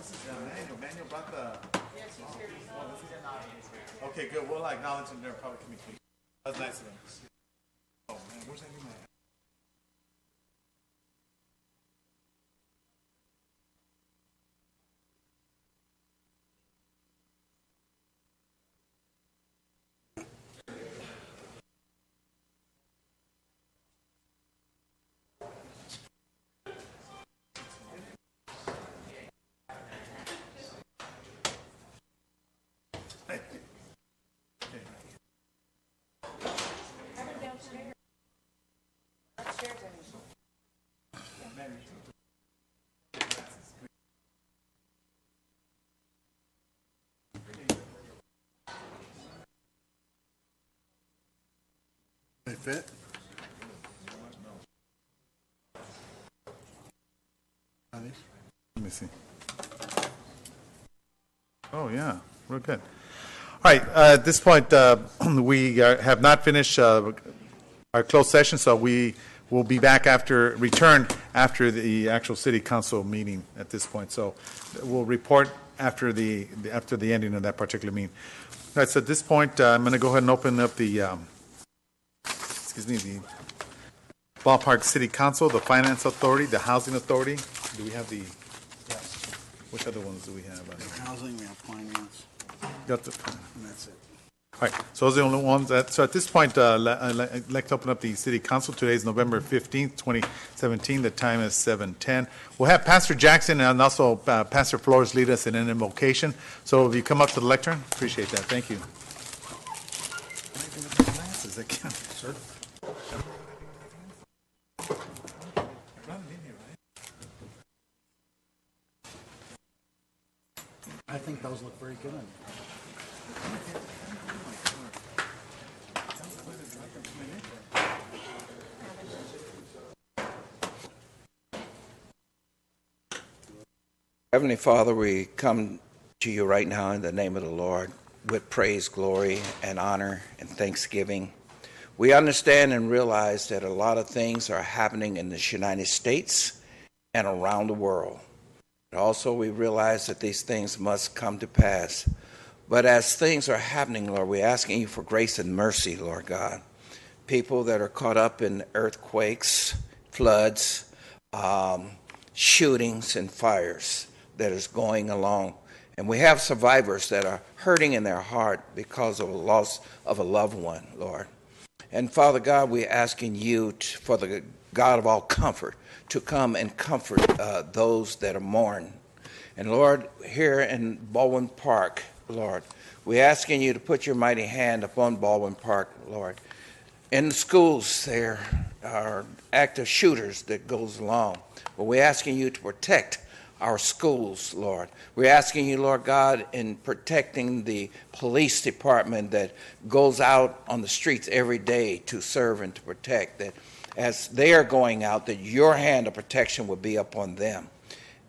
this is Manuel. Manuel brought the... Yes, he's here. Okay, good. We'll acknowledge him during public communication. That's nice of him. Oh, man, where's that new man? They fit? Let me see. Oh, yeah. Real good. All right. At this point, we have not finished our closed session, so we will be back return after the actual city council meeting at this point. So we'll report after the ending of that particular meeting. All right. So at this point, I'm going to go ahead and open up the Ballpark City Council, the Finance Authority, the Housing Authority. Do we have the? Yes. Which other ones do we have? Housing, we have finance. Got the. And that's it. All right, so those are the only ones. So at this point, I'd like to open up the City Council. Today is November 15th, 2017. The time is 7:10. We'll have Pastor Jackson and also Pastor Flores lead us in an invocation. So if you come up to the lectern, appreciate that. Thank you. Sir. I think those look very good. Heavenly Father, we come to you right now in the name of the Lord with praise, glory, and honor and thanksgiving. We understand and realize that a lot of things are happening in the United States and around the world. But also we realize that these things must come to pass. But as things are happening, Lord, we're asking you for grace and mercy, Lord God. People that are caught up in earthquakes, floods, shootings, and fires that is going along. And we have survivors that are hurting in their heart because of a loss of a loved one, Lord. And Father God, we're asking you for the God of all comfort to come and comfort those that are mourning. And Lord, here in Baldwin Park, Lord, we're asking you to put your mighty hand upon Baldwin Park, Lord. In the schools, there are active shooters that goes along. But we're asking you to protect our schools, Lord. We're asking you, Lord God, in protecting the police department that goes out on the streets every day to serve and to protect, that as they are going out, that your hand of protection will be upon them.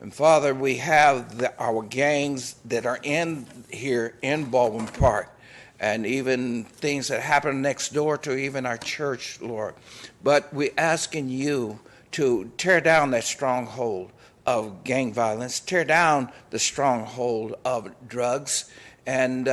And Father, we have our gangs that are in here in Baldwin Park, and even things that happen next door to even our church, Lord. But we're asking you to tear down that stronghold of gang violence, tear down the stronghold of drugs, and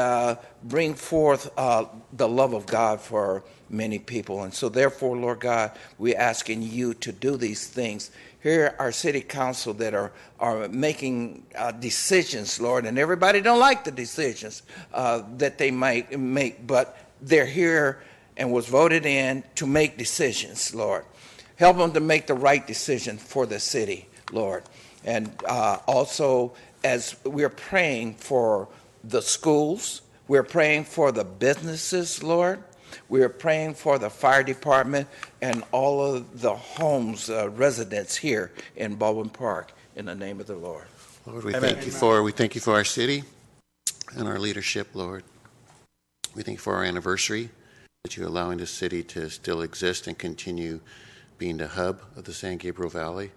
bring forth the love of God for many people. And so therefore, Lord God, we're asking you to do these things. Here our city council that are making decisions, Lord, and everybody don't like the decisions that they might make, but they're here and was voted in to make decisions, Lord. Help them to make the right decision for the city, Lord. And also, as we're praying for the schools, we're praying for the businesses, Lord. We're praying for the fire department and all of the homes, residents here in Baldwin Park, in the name of the Lord. Lord, we thank you for our city and our leadership, Lord. We thank you for our anniversary, that you're allowing the city to still exist and continue being the hub of the San Gabriel Valley.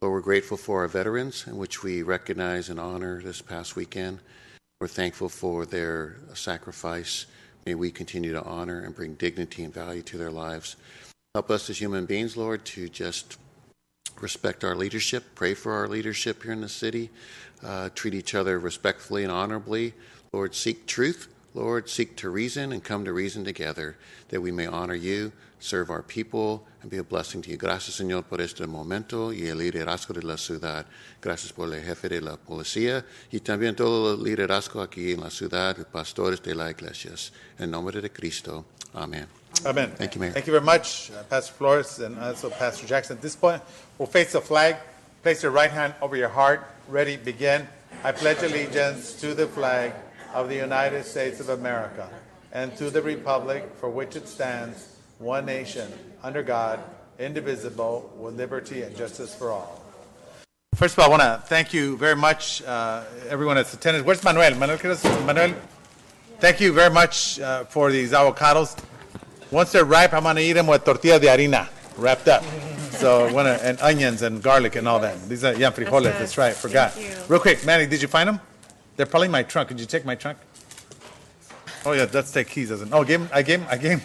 Lord, we're grateful for our veterans, in which we recognize and honor this past weekend. We're thankful for their sacrifice. May we continue to honor and bring dignity and value to their lives. Help us as human beings, Lord, to just respect our leadership, pray for our leadership here in the city, treat each other respectfully and honorably. Lord, seek truth. Lord, seek to reason and come to reason together, that we may honor you, serve our people, and be a blessing to you. Gracias, Señor, por este momento y el liderazgo de la ciudad. Gracias por el jefe de la policía y también todo el liderazgo aquí en la ciudad, pastores de las iglesias. En nombre de Cristo. Amén. Amen. Thank you, Mayor. Thank you very much, Pastor Flores and also Pastor Jackson. At this point, we'll face the flag. Place your right hand over your heart. Ready, begin. I pledge allegiance to the flag of the United States of America and to the republic for which it stands, one nation, under God, indivisible, with liberty and justice for all. First of all, I want to thank you very much, everyone that's attended. Where's Manuel? Manuel, thank you very much for these avocados. Once they're ripe, I'm going to eat them with tortilla de harina, wrapped up. So, and onions and garlic and all that. These are frijoles, that's right, forgot. Real quick, Manny, did you find them? They're probably in my trunk. Could you take my trunk? Oh, yeah, let's take keys. I gave him.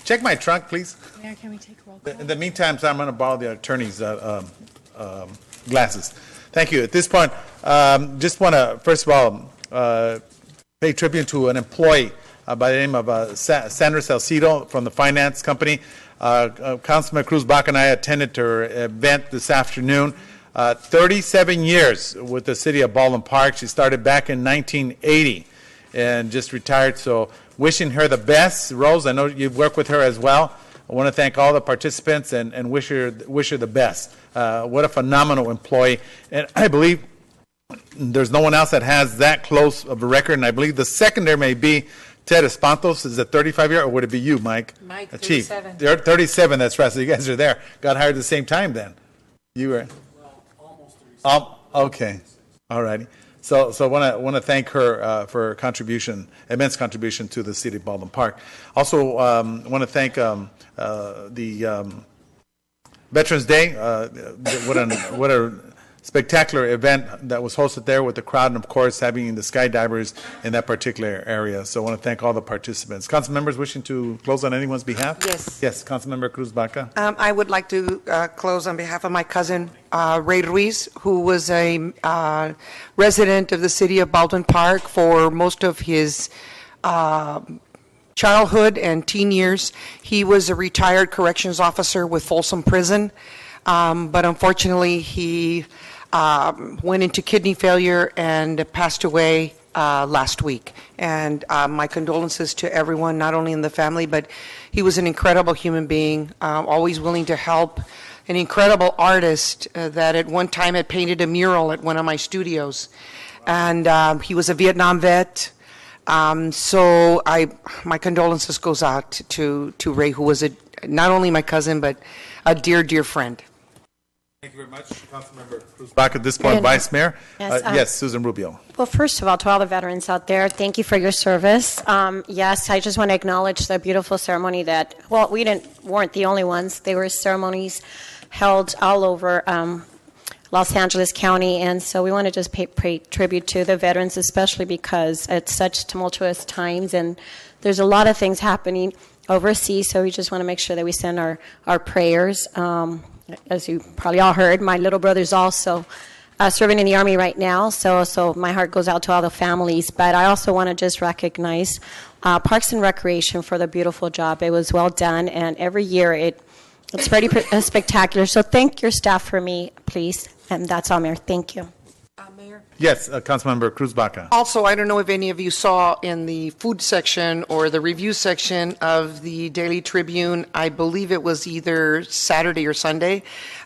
Check my trunk, please. Mayor, can we take roll call? In the meantime, I'm going to borrow the attorney's glasses. Thank you. At this point, just want to, first of all, pay tribute to an employee by the name of Sandra Salcido from the finance company. Councilman Cruz Baca and I attended her event this afternoon. 37 years with the city of Baldwin Park. She started back in 1980 and just retired. So wishing her the best. Rose, I know you've worked with her as well. I want to thank all the participants and wish her the best. What a phenomenal employee. And I believe there's no one else that has that close of a record. And I believe the second there may be Ted Espantos. Is it 35-year, or would it be you, Mike? Mike, Chief. 37. They're 37, that's right. So you guys are there. Got hired at the same time then. You were? Okay. All righty. So I want to thank her for her contribution, immense contribution to the city of Baldwin Park. Also, want to thank the Veterans Day. What a spectacular event that was hosted there with the crowd, and of course having the skydivers in that particular area. So I want to thank all the participants. Council members wishing to close on anyone's behalf? Yes. Yes, Councilmember Cruz Baca. I would like to close on behalf of my cousin, Ray Ruiz, who was a resident of the city of Baldwin Park for most of his childhood and teen years. He was a retired corrections officer with Folsom Prison, but unfortunately he went into kidney failure and passed away last week. And my condolences to everyone, not only in the family, but he was an incredible human being, always willing to help, an incredible artist that at one time had painted a mural at one of my studios. And he was a Vietnam vet. So my condolences goes out to Ray, who was not only my cousin, but a dear, dear friend. Thank you very much, Councilmember Cruz Baca. At this point, And, Vice Mayor. yes, Yes, Susan Rubio. Well, first of all, to all the veterans out there, thank you for your service. Yes, I just want to acknowledge the beautiful ceremony that, well, we weren't the only ones. There were ceremonies held all over Los Angeles County, and so we want to just pay tribute to the veterans, especially because it's such tumultuous times, and there's a lot of things happening overseas, so we just want to make sure that we send our prayers. As you probably all heard, my little brother's also serving in the Army right now, so my heart goes out to all the families. But I also want to just recognize Parks and Recreation for the beautiful job. It was well done, and every year it's pretty spectacular. So thank your staff for me, please. And that's all, Mayor. Thank you. Mayor? Yes, Councilmember Cruz Baca. Also, I don't know if any of you saw in the food section or the review section of the Daily Tribune, I believe it was either Saturday or Sunday,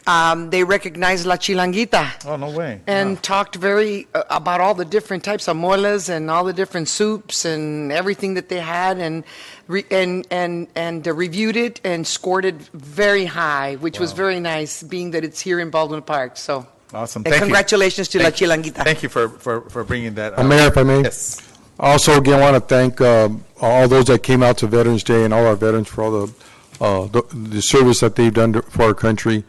they recognized La Chilanguita. Oh, no way. And talked about all the different types of moles and all the different soups and everything that they had, and reviewed it and scored it very high, which was very nice, being that it's here in Baldwin Park. So Awesome. and Thank congratulations to La Chilanguita. Thank you for bringing that up. Mayor, if I may? Yes. Also, again, want to thank all those that came out to Veterans Day and all our veterans for all the service that they've done for our country,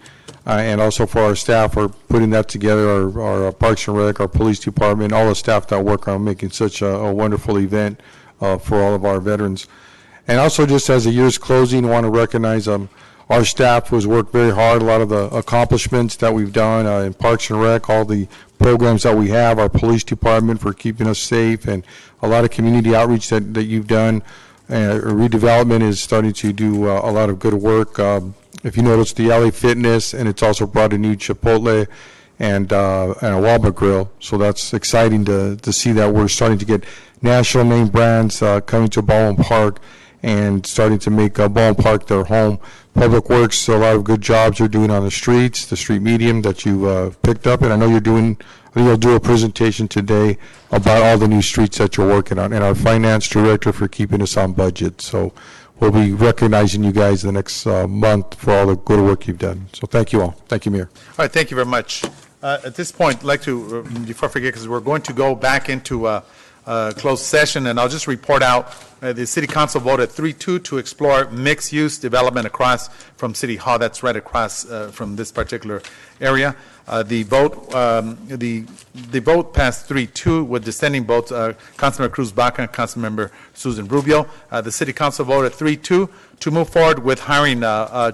and also for our staff for putting that together, our Parks and Rec, our police department, all the staff that work on making such a wonderful event for all of our veterans. And also, just as the year's closing, I want to recognize our Our staff has worked very hard. A lot of the accomplishments that we've done in Parks and Rec, all the programs that we have, our police department for keeping us safe, and a lot of community outreach that you've done. Redevelopment is starting to do a lot of good work. If you notice, the LA Fitness, and it's also brought a new Chipotle and a Walmart grill. So that's exciting to see that we're starting to get national name brands coming to Baldwin Park and starting to make Baldwin Park their home. Public Works, a lot of good jobs you're doing on the streets, the street medium that you picked up, and I know you'll do a presentation today about all the new streets that you're working on, and our finance director for keeping us on budget. So we'll be recognizing you guys the next month for all the good work you've done. So thank you all. Thank you, Mayor. All right, thank you very much. At this point, I'd like to, before I forget, because we're going to go back into closed session, and I'll just report out the City Council voted 3-2 to explore mixed-use development across from City Hall. That's right across from this particular area. The vote passed 3-2 with dissenting votes. Councilmember Cruz Baca and Councilmember Susan Rubio. The City Council voted 3-2 to move forward with hiring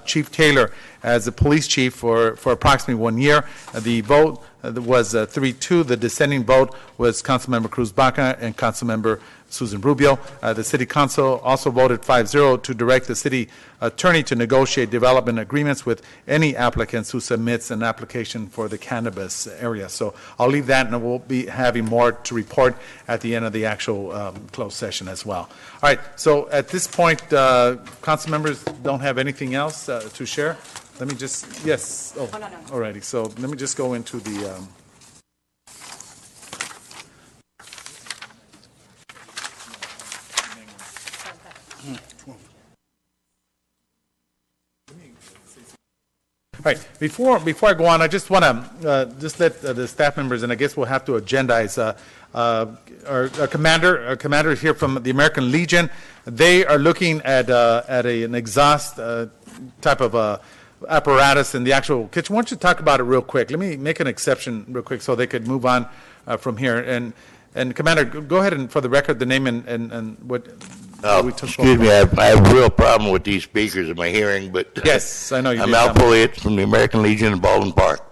Chief Taylor as the police chief for approximately 1 year. The vote was 3-2. The dissenting vote was Councilmember Cruz Baca and Councilmember Susan Rubio. The City Council also voted 5-0 to direct the City Attorney to negotiate development agreements with any applicants who submits an application for the cannabis area. So I'll leave that, and we'll be having more to report at the end of the actual closed session as well. All right, so at this point, council members don't have anything else to share. Let me just, yes. Oh, no. All righty, so let me just go into the... All right. Before I go on, I just want to just let the staff members, and I guess we'll have to agendize. Our commander here from the American Legion. They are looking at an exhaust type of apparatus in the actual kitchen. Why don't you talk about it real quick? Let me make an exception real quick so they could move on from here. And Commander, go ahead and for the record, the name and what. Excuse me, I have a real problem with these speakers in my hearing, but yes, I know you. I'm Al Poliet from the American Legion in Baldwin Park,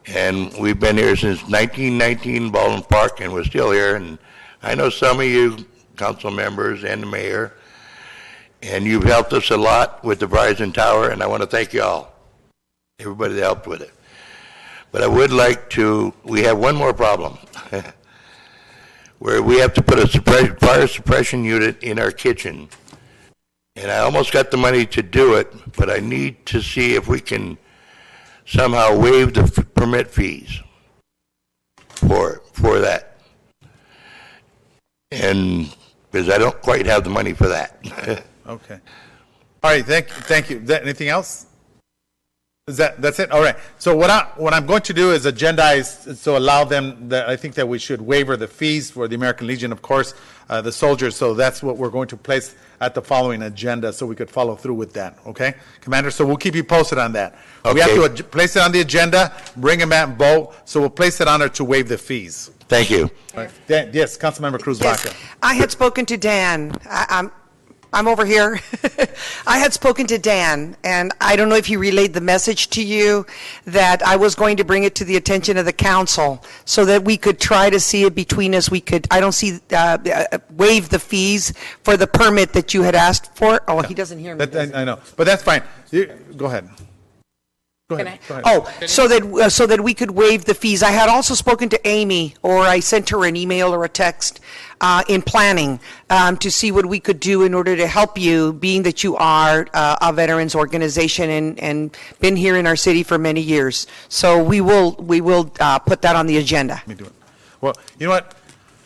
and we've been here since 1919 in Baldwin Park, and we're still here. And I know some of you council members and the mayor, and you've helped us a lot with the Verizon Tower, and I want to thank you all, everybody that helped with it. But I would like to. We have one more problem. Where we have to put a fire suppression unit in our kitchen. And I almost got the money to do it, but I need to see if we can somehow waive the permit fees for that. And because I don't quite have the money for that. Okay. All right, thank you. Anything else? That's it? All right. So what I'm going to do is agendize to allow them that I think that we should waiver the fees for the American Legion, of course, the soldiers. So that's what we're going to place at the following agenda so we could follow through with that. Okay, Commander? So we'll keep you posted on that. Okay. We have to place it on the agenda, bring them back and vote. So we'll place it on there to waive the fees. Thank you. Right. Yes, Councilmember Cruz Baca. Yes, I had spoken to Dan. I'm over here. I had spoken to Dan, and I don't know if he relayed the message to you that I was going to bring it to the attention of the council so that we could try to see it between us. We could, I don't see, waive the fees for the permit that you had asked for. Oh, he doesn't hear me. I know, but that's fine. Go ahead. Go ahead. Oh, so that we could waive the fees. I had also spoken to Amy, or I sent her an email or a text in planning to see what we could do in order to help you, being that you are a veterans organization and been here in our city for many years. So we will put that on the agenda. Let me do it. Well, you know what?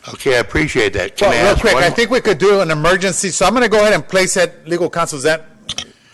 Okay, I appreciate that. Real quick, I think we could do an emergency. So I'm going to go ahead and place that. Legal counsel, is that?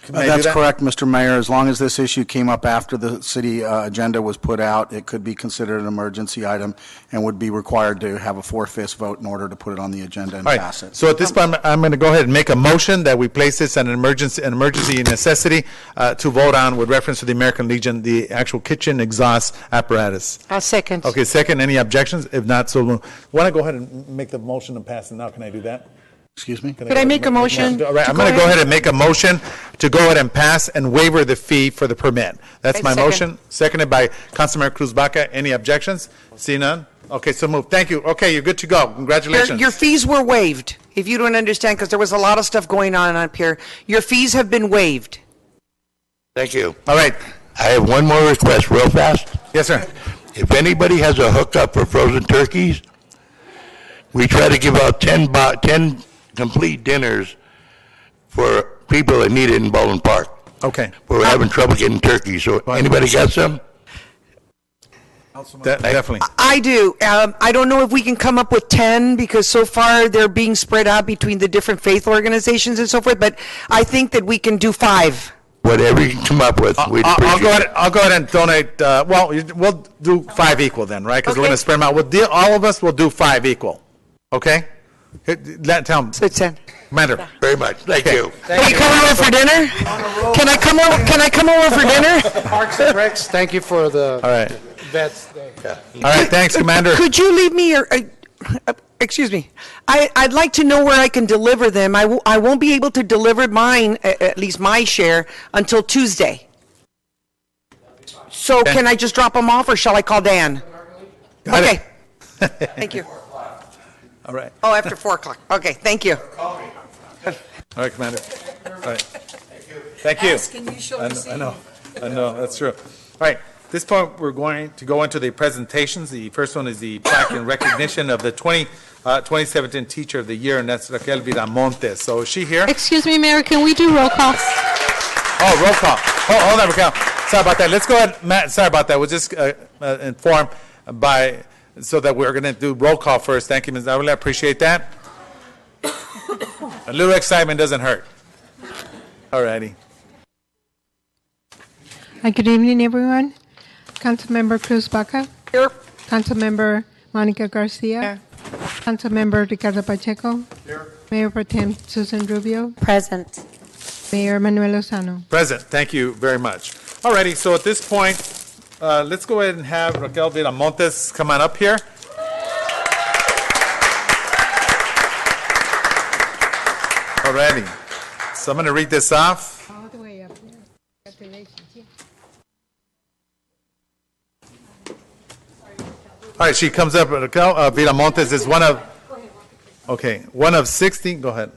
That's correct, Mr. Mayor. As long as this issue came up after the city agenda was put out, it could be considered an emergency item and would be required to have a 4/5 vote in order to put it on the agenda and pass it. So at this point, I'm going to go ahead and make a motion that we place this an emergency necessity to vote on with reference to the American Legion, the actual kitchen exhaust apparatus. A second. Okay, second. Any objections? If not, so want to go ahead and make the motion and pass it now. Can I do that? Excuse me? Could I make a motion? All right, I'm going to go ahead and make a motion to go ahead and pass and waiver the fee for the permit. That's I my second. motion, seconded by Councilmember Cruz Baca. Any objections? See none? Okay, so moved. Thank you. Okay, you're good to go. Congratulations. Your fees were waived, if you don't understand, because there was a lot of stuff going on up here. Your fees have been waived. Thank you. All right. I have one more request real fast. Yes, sir. If anybody has a hookup for frozen turkeys, we try to give out 10 complete dinners for people that need it in Baldwin Park. Okay. We're having trouble getting turkeys, so anybody got some? Definitely. I do. I don't know if we can come up with 10, because so far they're being spread out between the different faith organizations and so forth, but I think that we can do 5. Whatever you can come up with, we'd appreciate it. I'll go ahead and donate, we'll do 5 equal then, right? Because we're Okay. going to spread them out. All of us will do 5 equal. Okay? Tell them. So it's 10. Commander. Very much. Thank you. Can you come over for dinner? Can I come over for dinner? Parks and Recs, thank you for the All right. vets day. All right, thanks, Commander. Could you leave me your, excuse me, I'd like to know where I can deliver them. I won't be able to deliver mine, at least my share, until Tuesday. So can I just drop them off, or shall I call Dan? Got it. Okay. Thank you. All right. Oh, after 4 o'clock. Okay, thank you. All right, Commander. All right. Thank you. I know, that's true. All right, at this point, we're going to go into the presentations. The first one is the plaque in recognition of the 2017 Teacher of the Year, and that's Raquel Viramontes. So is she here? Excuse me, Mayor, can we do roll call? Oh, roll call. Hold on, Raquel. Sorry about that. Let's go ahead, Matt, sorry about that. We'll just inform so that we're going to do roll call first. Thank you, Ms. Avila. I appreciate that. A little excitement doesn't hurt. All righty. Hi, good evening, everyone. Councilmember Cruz Baca. Here. Councilmember Monica Garcia. Here. Councilmember Ricardo Pacheco. Here. Mayor Pro Tem Susan Rubio. Present. Mayor Manuel Lozano. Present. Thank you very much. All righty. So at this point, let's go ahead and have Raquel Viramontes come on up here. All righty. So I'm going to read this off. All the way up there. Congratulations. Yeah. All right, she comes up. Raquel Viramontes is one of 16. Go ahead.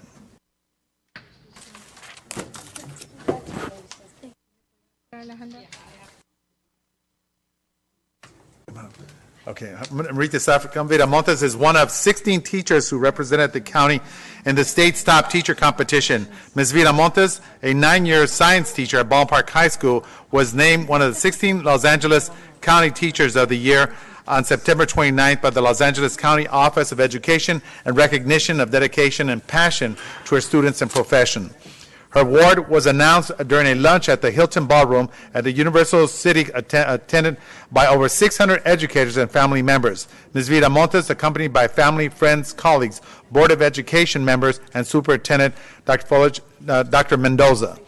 Okay, I'm going to read this off. Raquel Viramontes is one of 16 teachers who represented the county in the state's top teacher competition. Ms. Viramontes, a 9-year science teacher at Baldwin Park High School, was named one of the 16 Los Angeles County Teachers of the Year on September 29th by the Los Angeles County Office of Education and Recognition of Dedication and Passion to her students and profession. Her award was announced during a lunch at the Hilton Ballroom at the Universal City, attended by over 600 educators and family members. Ms. Viramontes, accompanied by family, friends, colleagues, Board of Education members, and Superintendent Dr. Mendoza.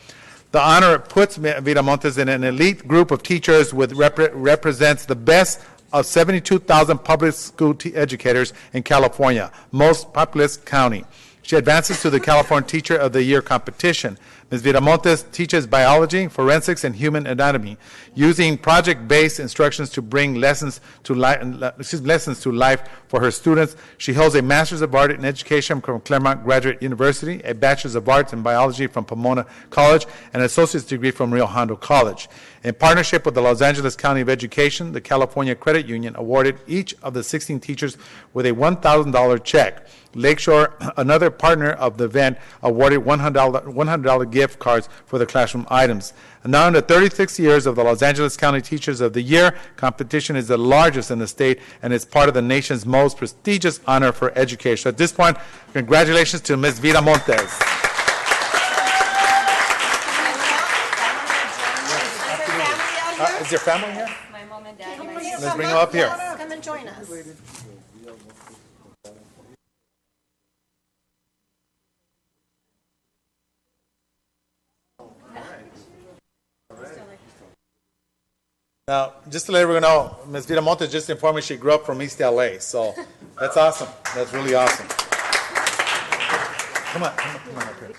The honor puts Viramontes in an elite group of teachers with represents the best of 72,000 public school educators in California, most populous county. She advances to the California Teacher of the Year competition. Ms. Viramontes teaches biology, forensics, and human anatomy, using project-based instructions to bring lessons to life for her students. She holds a Master's of Art in Education from Claremont Graduate University, a Bachelor's of Arts in Biology from Pomona College, and an Associate's degree from Rio Hondo College. In partnership with the Los Angeles County of Education, the California Credit Union awarded each of the 16 teachers with a $1,000 check. Lakeshore, another partner of the event, awarded $100 gift cards for the classroom items. And now in the 36 years of the Los Angeles County Teachers of the Year, competition is the largest in the state and is part of the nation's most prestigious honor for education. So at this point, congratulations to Ms. Viramontes. Is your family here? My mom and dad. Let's bring them up here. Come and join us. Now, just to let everyone know, Ms. Viramontes just informed me she grew up from East LA, so that's awesome. That's really awesome. Come on up here.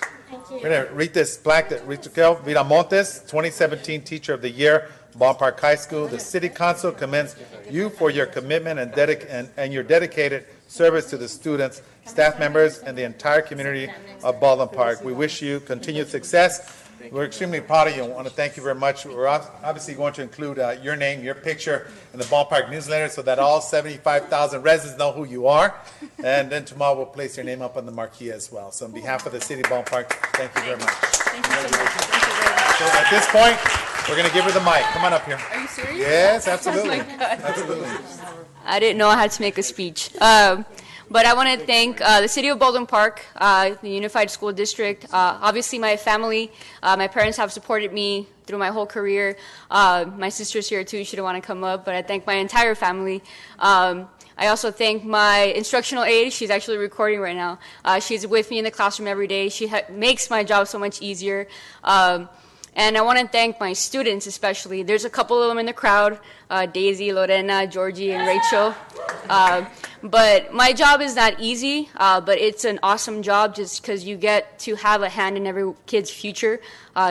We're going to read this plaque that Raquel Viramontes, 2017 Teacher of the Year, Ballpark High School. The City Council commends you for your commitment and your dedicated service to the students, staff members, and the entire community of Baldwin Park. We wish you continued success. We're extremely proud of you and want to thank you very much. We're obviously going to include your name, your picture in the Ballpark newsletter so that all 75,000 residents know who you are. And then tomorrow we'll place your name up on the marquee as well. So on behalf of the City of Ballpark, thank you very much. Thank you so much. Thank you very much. So at this point, we're going to give her the mic. Come on up here. Are you serious? Yes, absolutely. Oh my God. Absolutely. I didn't know I had to make a speech. But I want to thank the City of Baldwin Park, the Unified School District, obviously my family. My parents have supported me through my whole career. My sister's here too. She didn't want to come up, but I thank my entire family. I also thank my instructional aide. She's actually recording right now. She's with me in the classroom every day. She makes my job so much easier. And I want to thank my students especially. There's a couple of them in the crowd, Daisy, Lorena, Georgie, and Rachel. But my job is not easy, but it's an awesome job just because you get to have a hand in every kid's future,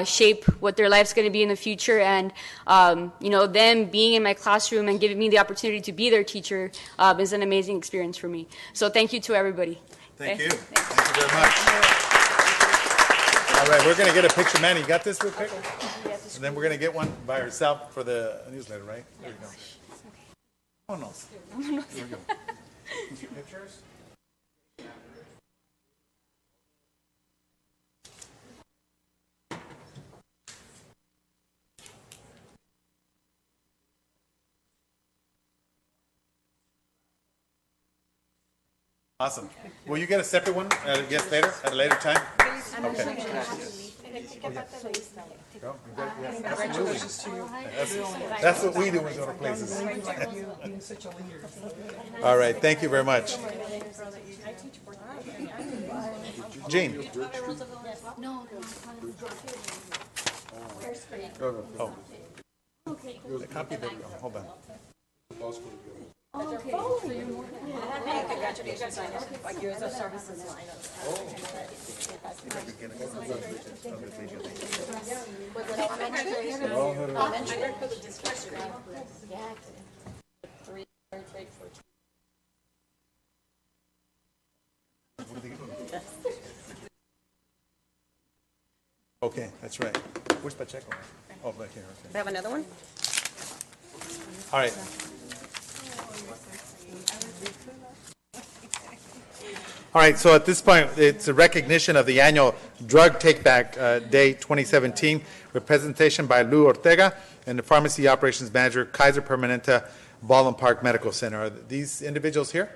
shape what their life's going to be in the future. And, them being in my classroom and giving me the opportunity to be their teacher is an amazing experience for me. So thank you to everybody. Thank you. Thank you very much. All right, we're going to get a picture. Manny, you got this real quick? Yes. And then we're going to get one by herself for the newsletter, right? There you go. Oh, no. There we go. Pictures? Awesome. Will you get a separate one at a later time? Okay. That's what we do when we go to places. All right. Thank you very much. Jean. Oh. The copy that, hold on. Okay, so you're more congratulations on like years of services. Okay, that's right. Where's Pacheco? Oh, back here. Okay. We have another one? All right. All right, so at this point, it's a recognition of the annual Drug Take-Back Day 2017, with presentation by Lou Ortega and the Pharmacy Operations Manager, Kaiser Permanente, Baldwin Park Medical Center. Are these individuals here?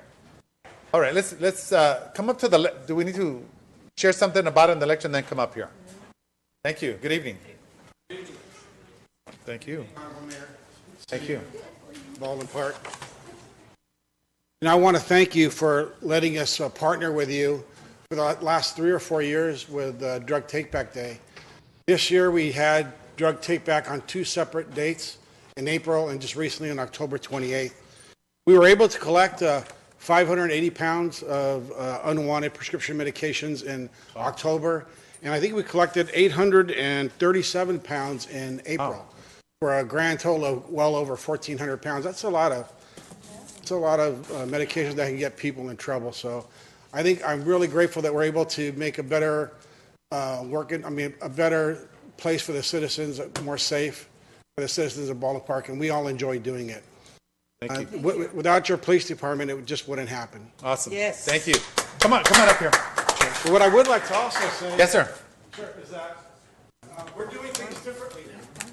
All right, let's come up to the, do we need to share something about it in the lecture and then come up here? Thank you. Good evening. Thank you. Thank you. Baldwin Park. And I want to thank you for letting us partner with you for the last 3 or 4 years with Drug Take-Back Day. This year we had Drug Take-Back on 2 separate dates, in April and just recently on October 28th. We were able to collect 580 pounds of unwanted prescription medications in October, and I think we collected 837 pounds in April for a grand total of well over 1,400 pounds. That's a lot of medications that can get people in trouble. So I think I'm really grateful that we're able to make a better a better place for the citizens, more safe for the citizens of Baldwin Park, and we all enjoy doing it. Thank you. Without your police department, it just wouldn't happen. Awesome. Yes. Thank you. Come on up here. But what I would like to also say, Yes, sir. is that we're doing things differently now.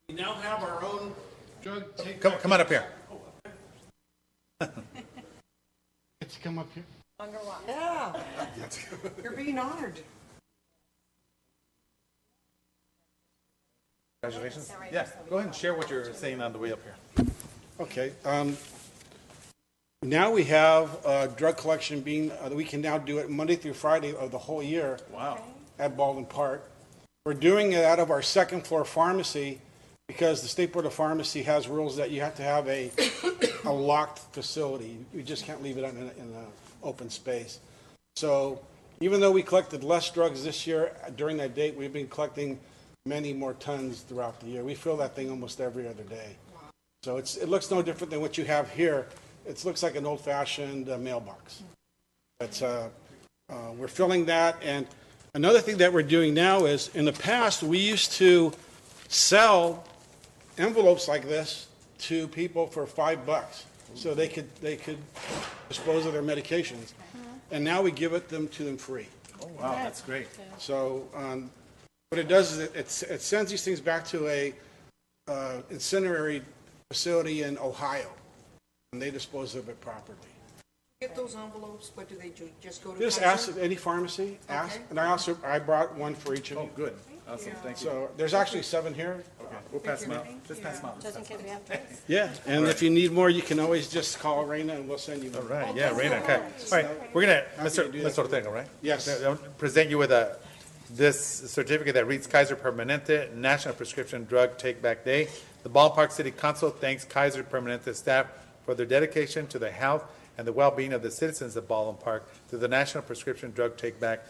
We now have our own drug take. Come on up here. Let's come up here. Yeah. You're being honored. Congratulations. Yeah, go ahead and share what you're saying on the way up here. Okay. Now we have drug collection being, we can now do it Monday through Friday of the whole year. Wow. At Baldwin Park. We're doing it out of our second floor pharmacy because the State Board of Pharmacy has rules that you have to have a locked facility. You just can't leave it in an open space. So Even though we collected less drugs this year, during that date, we've been collecting many more tons throughout the year. We fill that thing almost every other day. So it looks no different than what you have here. It looks like an old-fashioned mailbox. We're filling that. And another thing that we're doing now is, in the past, we used to sell envelopes like this to people for $5 so they could dispose of their medications. And now we give them to them free. Oh, wow, that's great. So what it does is it sends these things back to a incinerary facility in Ohio, and they dispose of it properly. Get those envelopes, what do they do? Just go to Just Kaiser? ask any pharmacy, ask, and I brought one for each of you. Oh, good. Awesome, thank you. So there's actually 7 here. Okay, we'll pass them out. Just pass them out. Just in case we have to. Yeah, and if you need more, you can always just call Raina and we'll send you All more. right, yeah, Raina, okay. All right, we're going to, Mr. Ortega, right? Yes. I'll present you with this certificate that reads Kaiser Permanente National Prescription Drug Take Back Day. The Ballpark City Council thanks Kaiser Permanente staff for their dedication to the health and the well-being of the citizens of Baldwin Park through the National Prescription Drug Take Back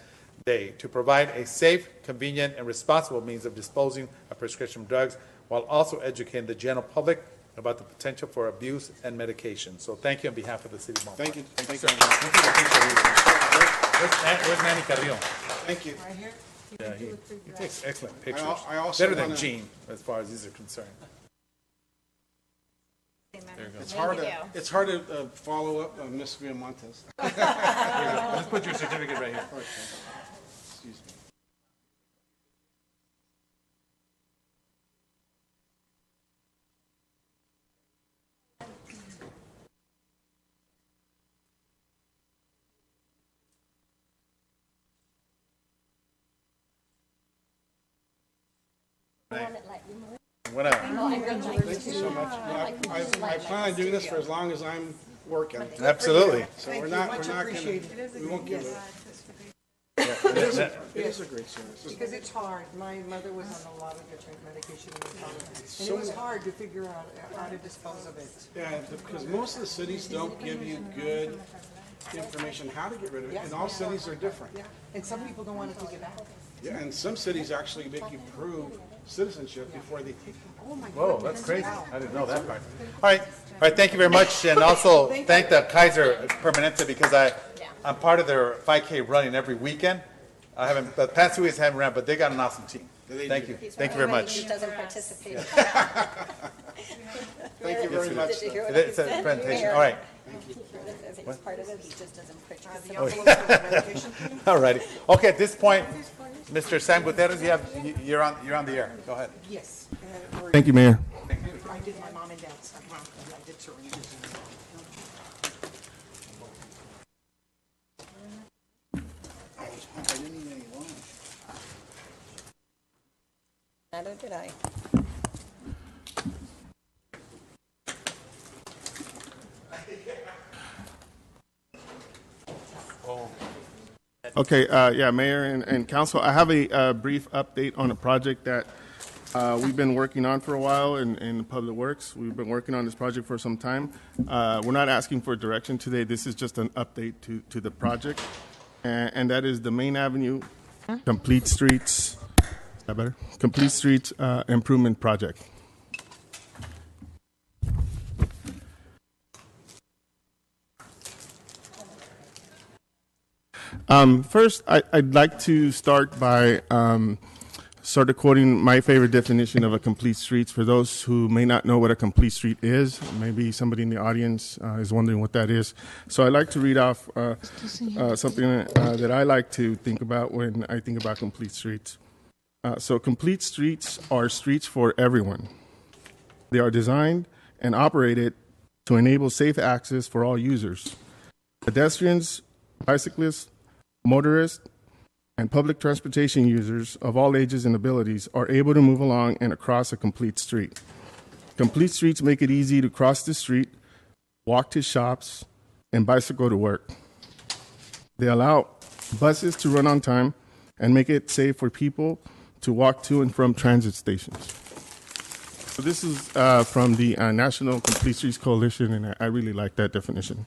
Day to provide a safe, convenient, and responsible means of disposing of prescription drugs while also educating the general public about the potential for abuse and medication. So thank you on behalf of the City of Baldwin Park. Thank you. Thank sir. you. Where's Manny Carrillo? Thank you. Right here? Yeah, he takes excellent pictures. I also Better than wanna- Gene, as far as these are concerned. There you go. It's hard to follow up Ms. Villamontes. There you go. Let's put your certificate right here. Excuse me. Thank you so much. Yeah, I plan on doing this for as long as I'm working. Absolutely. So we're not gonna, we won't give it. It is a great service. Because it's hard. My mother was on a lot of different medication and it was hard to figure out how to dispose of it. Yeah, because most of the cities don't give you good information how to get rid of it, and all cities are different. Yeah, and some people don't want to take it out. Yeah, and some cities actually make you prove citizenship before they take it. Oh my Whoa, goodness. that's crazy. I didn't know that part. All right, thank you very much. And also thank the Kaiser Permanente because I'm part of their 5K running every weekend. I haven't, the past 2 weeks I haven't ran, but they got an awesome team. Thank you. Thank you very much. He doesn't participate. Thank you very much. It's a presentation. All right. He's part of it, he just doesn't participate. All righty. Okay, at this point, Mr. Sam Gutierrez, you're on the air. Go ahead. Yes. Thank you, Mayor. I did my mom and dad's. I did syringes. Neither did I. Okay, yeah, Mayor and Council, I have a brief update on a project that we've been working on for a while in Public Works. We've been working on this project for some time. We're not asking for direction today. This is just an update to the project, and that is the Main Avenue Complete Streets. Is that better? Complete Streets Improvement Project. First, I'd like to start by sort of quoting my favorite definition of a complete street. For those who may not know what a complete street is, maybe somebody in the audience is wondering what that is. So I'd like to read off something that I like to think about when I think about complete streets. So complete streets are streets for everyone. They are designed and operated to enable safe access for all users. Pedestrians, bicyclists, motorists, and public transportation users of all ages and abilities are able to move along and across a complete street. Complete streets make it easy to cross the street, walk to shops, and bicycle to work. They allow buses to run on time and make it safe for people to walk to and from transit stations. So this is from the National Complete Streets Coalition, and I really like that definition.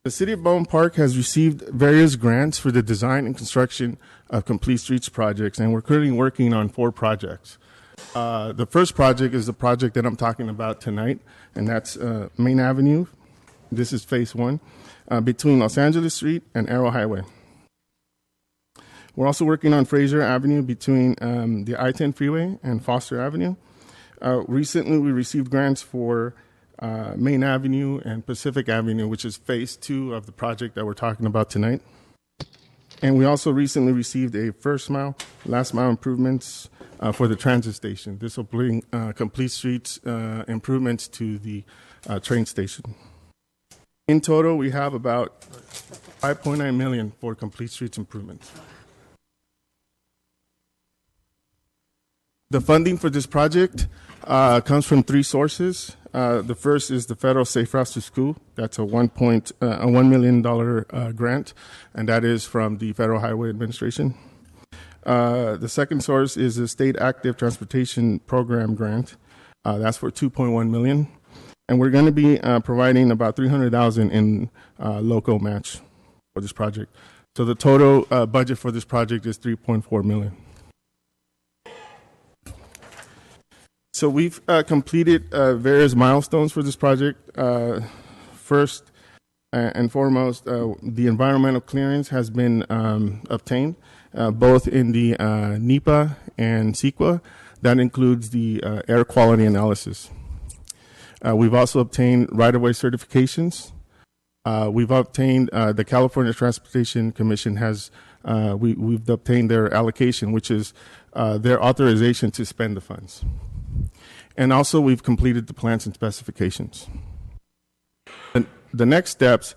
The City of Baldwin Park has received various grants for the design and construction of complete streets projects, and we're currently working on 4 projects. The first project is the project that I'm talking about tonight, and that's Main Avenue. This is phase 1, between Los Angeles Street and Arrow Highway. We're also working on Fraser Avenue between the I-10 freeway and Foster Avenue. Recently, we received grants for Main Avenue and Pacific Avenue, which is phase 2 of the project that we're talking about tonight. And we also recently received a first mile, last mile improvements for the transit station. This will bring complete streets improvements to the train station. In total, we have about $5.9 million for complete streets improvements. The funding for this project comes from 3 sources. The first is the Federal Safe Routes to School. That's a $1 million grant, and that is from the Federal Highway Administration. The second source is the State Active Transportation Program grant. That's for $2.1 million. And we're going to be providing about $300,000 in local match for this project. So the total budget for this project is $3.4 million. So we've completed various milestones for this project. First and foremost, the environmental clearance has been obtained, both in the NEPA and CEQA. That includes the air quality analysis. We've also obtained right-of-way certifications. We've obtained the California Transportation Commission has we've obtained their allocation, which is their authorization to spend the funds. And also, we've completed the plans and specifications. And the next steps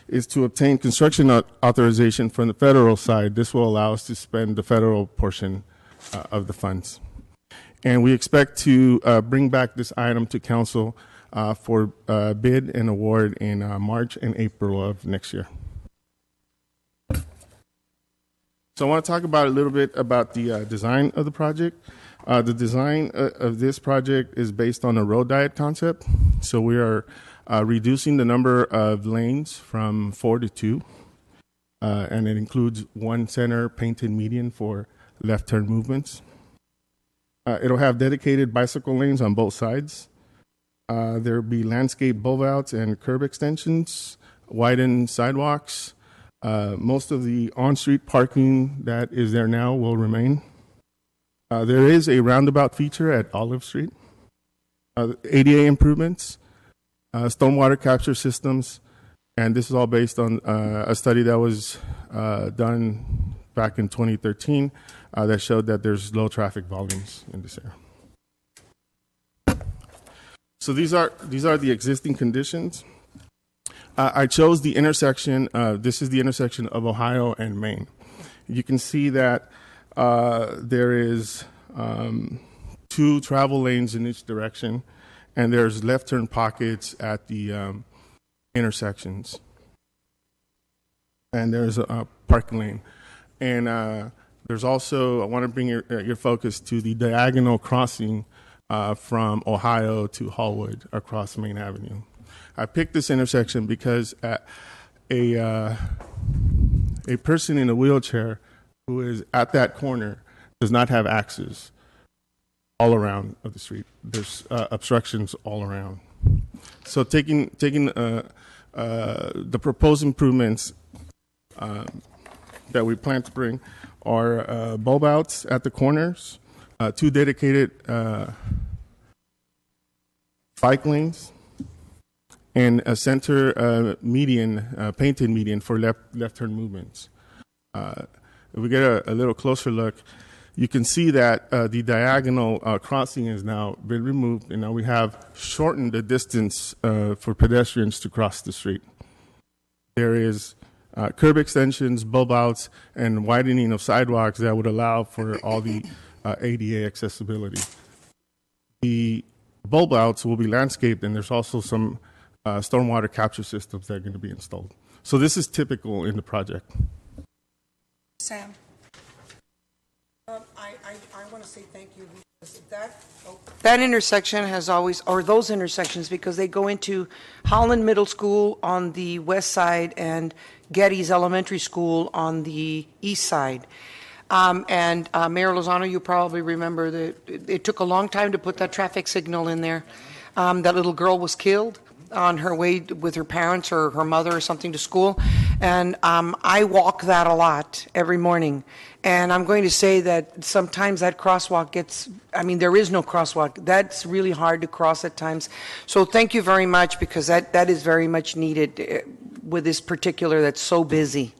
is to obtain construction authorization from the federal side. This will allow us to spend the federal portion of the funds. And we expect to bring back this item to council for bid and award in March and April of next year. So I want to talk about a little bit about the design of the project. The design of this project is based on a road diet concept. So we are reducing the number of lanes from 4 to 2. And it includes 1 center painted median for left turn movements. It'll have dedicated bicycle lanes on both sides. There'll be landscape bulbouts and curb extensions, widened sidewalks. Most of the on-street parking that is there now will remain. There is a roundabout feature at Olive Street, ADA improvements, stormwater capture systems, and this is all based on a study that was done back in 2013 that showed that there's low traffic volumes in this area. So these are the existing conditions. I chose the intersection. This is the intersection of Ohio and Main. You can see that there is 2 travel lanes in each direction, and there's left turn pockets at the intersections. And there's a parking lane. And there's also, I want to bring your focus to the diagonal crossing from Ohio to Hallwood across Main Avenue. I picked this intersection because a person in a wheelchair who is at that corner does not have access all around of the street. There's obstructions all around. So taking the proposed improvements that we plan to bring are bulb outs at the corners, 2 dedicated bike lanes, and a center median, painted median for left turn movements. If we get a little closer look, you can see that the diagonal crossing has now been removed, and now we have shortened the distance for pedestrians to cross the street. There is curb extensions, bulb outs, and widening of sidewalks that would allow for all the ADA accessibility. The bulb outs will be landscaped, and there's also some stormwater capture systems that are going to be installed. So this is typical in the project. Sam, I want to say thank you. That intersection has always, or those intersections, because they go into Holland Middle School on the west side and Getty's Elementary School on the east side. And Mayor Lozano, you probably remember that it took a long time to put that traffic signal in there. That little girl was killed on her way with her parents or her mother or something to school. And I walk that a lot every morning. And I'm going to say that sometimes that crosswalk gets, I mean, there is no crosswalk. That's really hard to cross at times. So thank you very much, because that is very much needed with this particular that's so busy.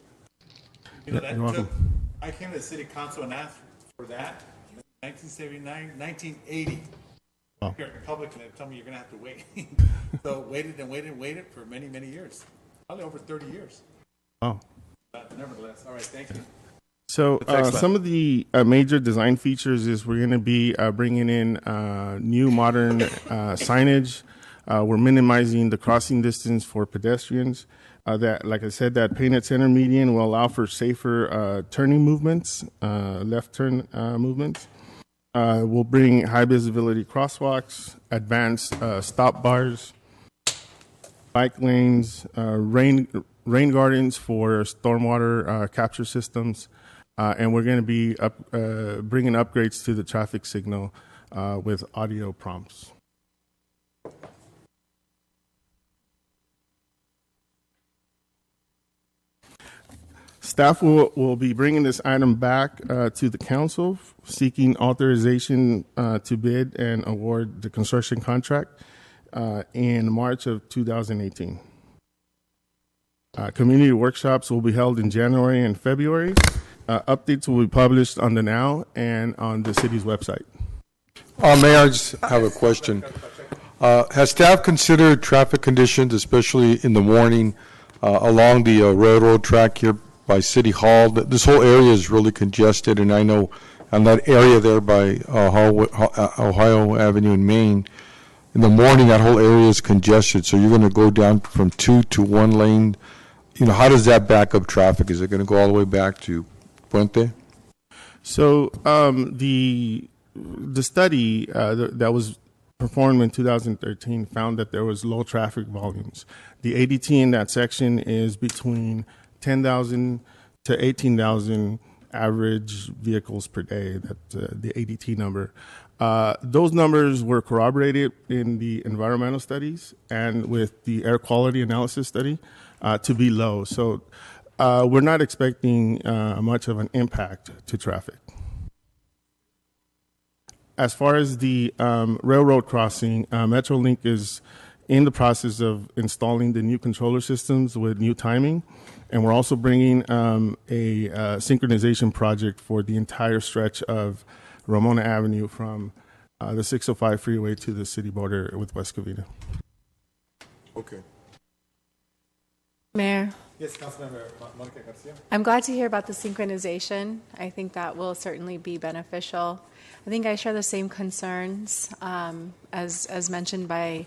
You know, that You're welcome. took, I came to the city council and asked for that in 1979, 1980. Wow. Here in public, and they told me you're going to have to wait. So waited and waited and waited for many, many years. Probably over 30 years. Oh. But nevertheless, all right, thank you. So some of the major design features is we're going to be bringing in new modern signage. We're minimizing the crossing distance for pedestrians. That, like I said, that painted center median will allow for safer turning movements, left turn movements. We'll bring high visibility crosswalks, advanced stop bars, bike lanes, rain gardens for stormwater capture systems, and we're going to be bringing upgrades to the traffic signal with audio prompts. Staff will be bringing this item back to the council, seeking authorization to bid and award the construction contract in March of 2018. Community workshops will be held in January and February. Updates will be published on the Now and on the city's website. Mayor, I just have a question. Has staff considered traffic conditions, especially in the morning, along the railroad track here by City Hall? This whole area is really congested, and I know on that area there by Ohio Avenue in Maine, in the morning that whole area is congested, so you're going to go down from 2 to 1 lane. You know, how does that back up traffic? Is it going to go all the way back to Puente? So the study that was performed in 2013 found that there was low traffic volumes. The ADT in that section is between 10,000 to 18,000 average vehicles per day. That's the ADT number. Those numbers were corroborated in the environmental studies and with the air quality analysis study to be low. So we're not expecting much of an impact to traffic. As far as the railroad crossing, Metrolink is in the process of installing the new controller systems with new timing, and we're also bringing a synchronization project for the entire stretch of Ramona Avenue from the 605 freeway to the city border with West Covina. Okay. Mayor, Yes, Councilmember Monica Garcia. I'm glad to hear about the synchronization. I think that will certainly be beneficial. I think I share the same concerns as mentioned by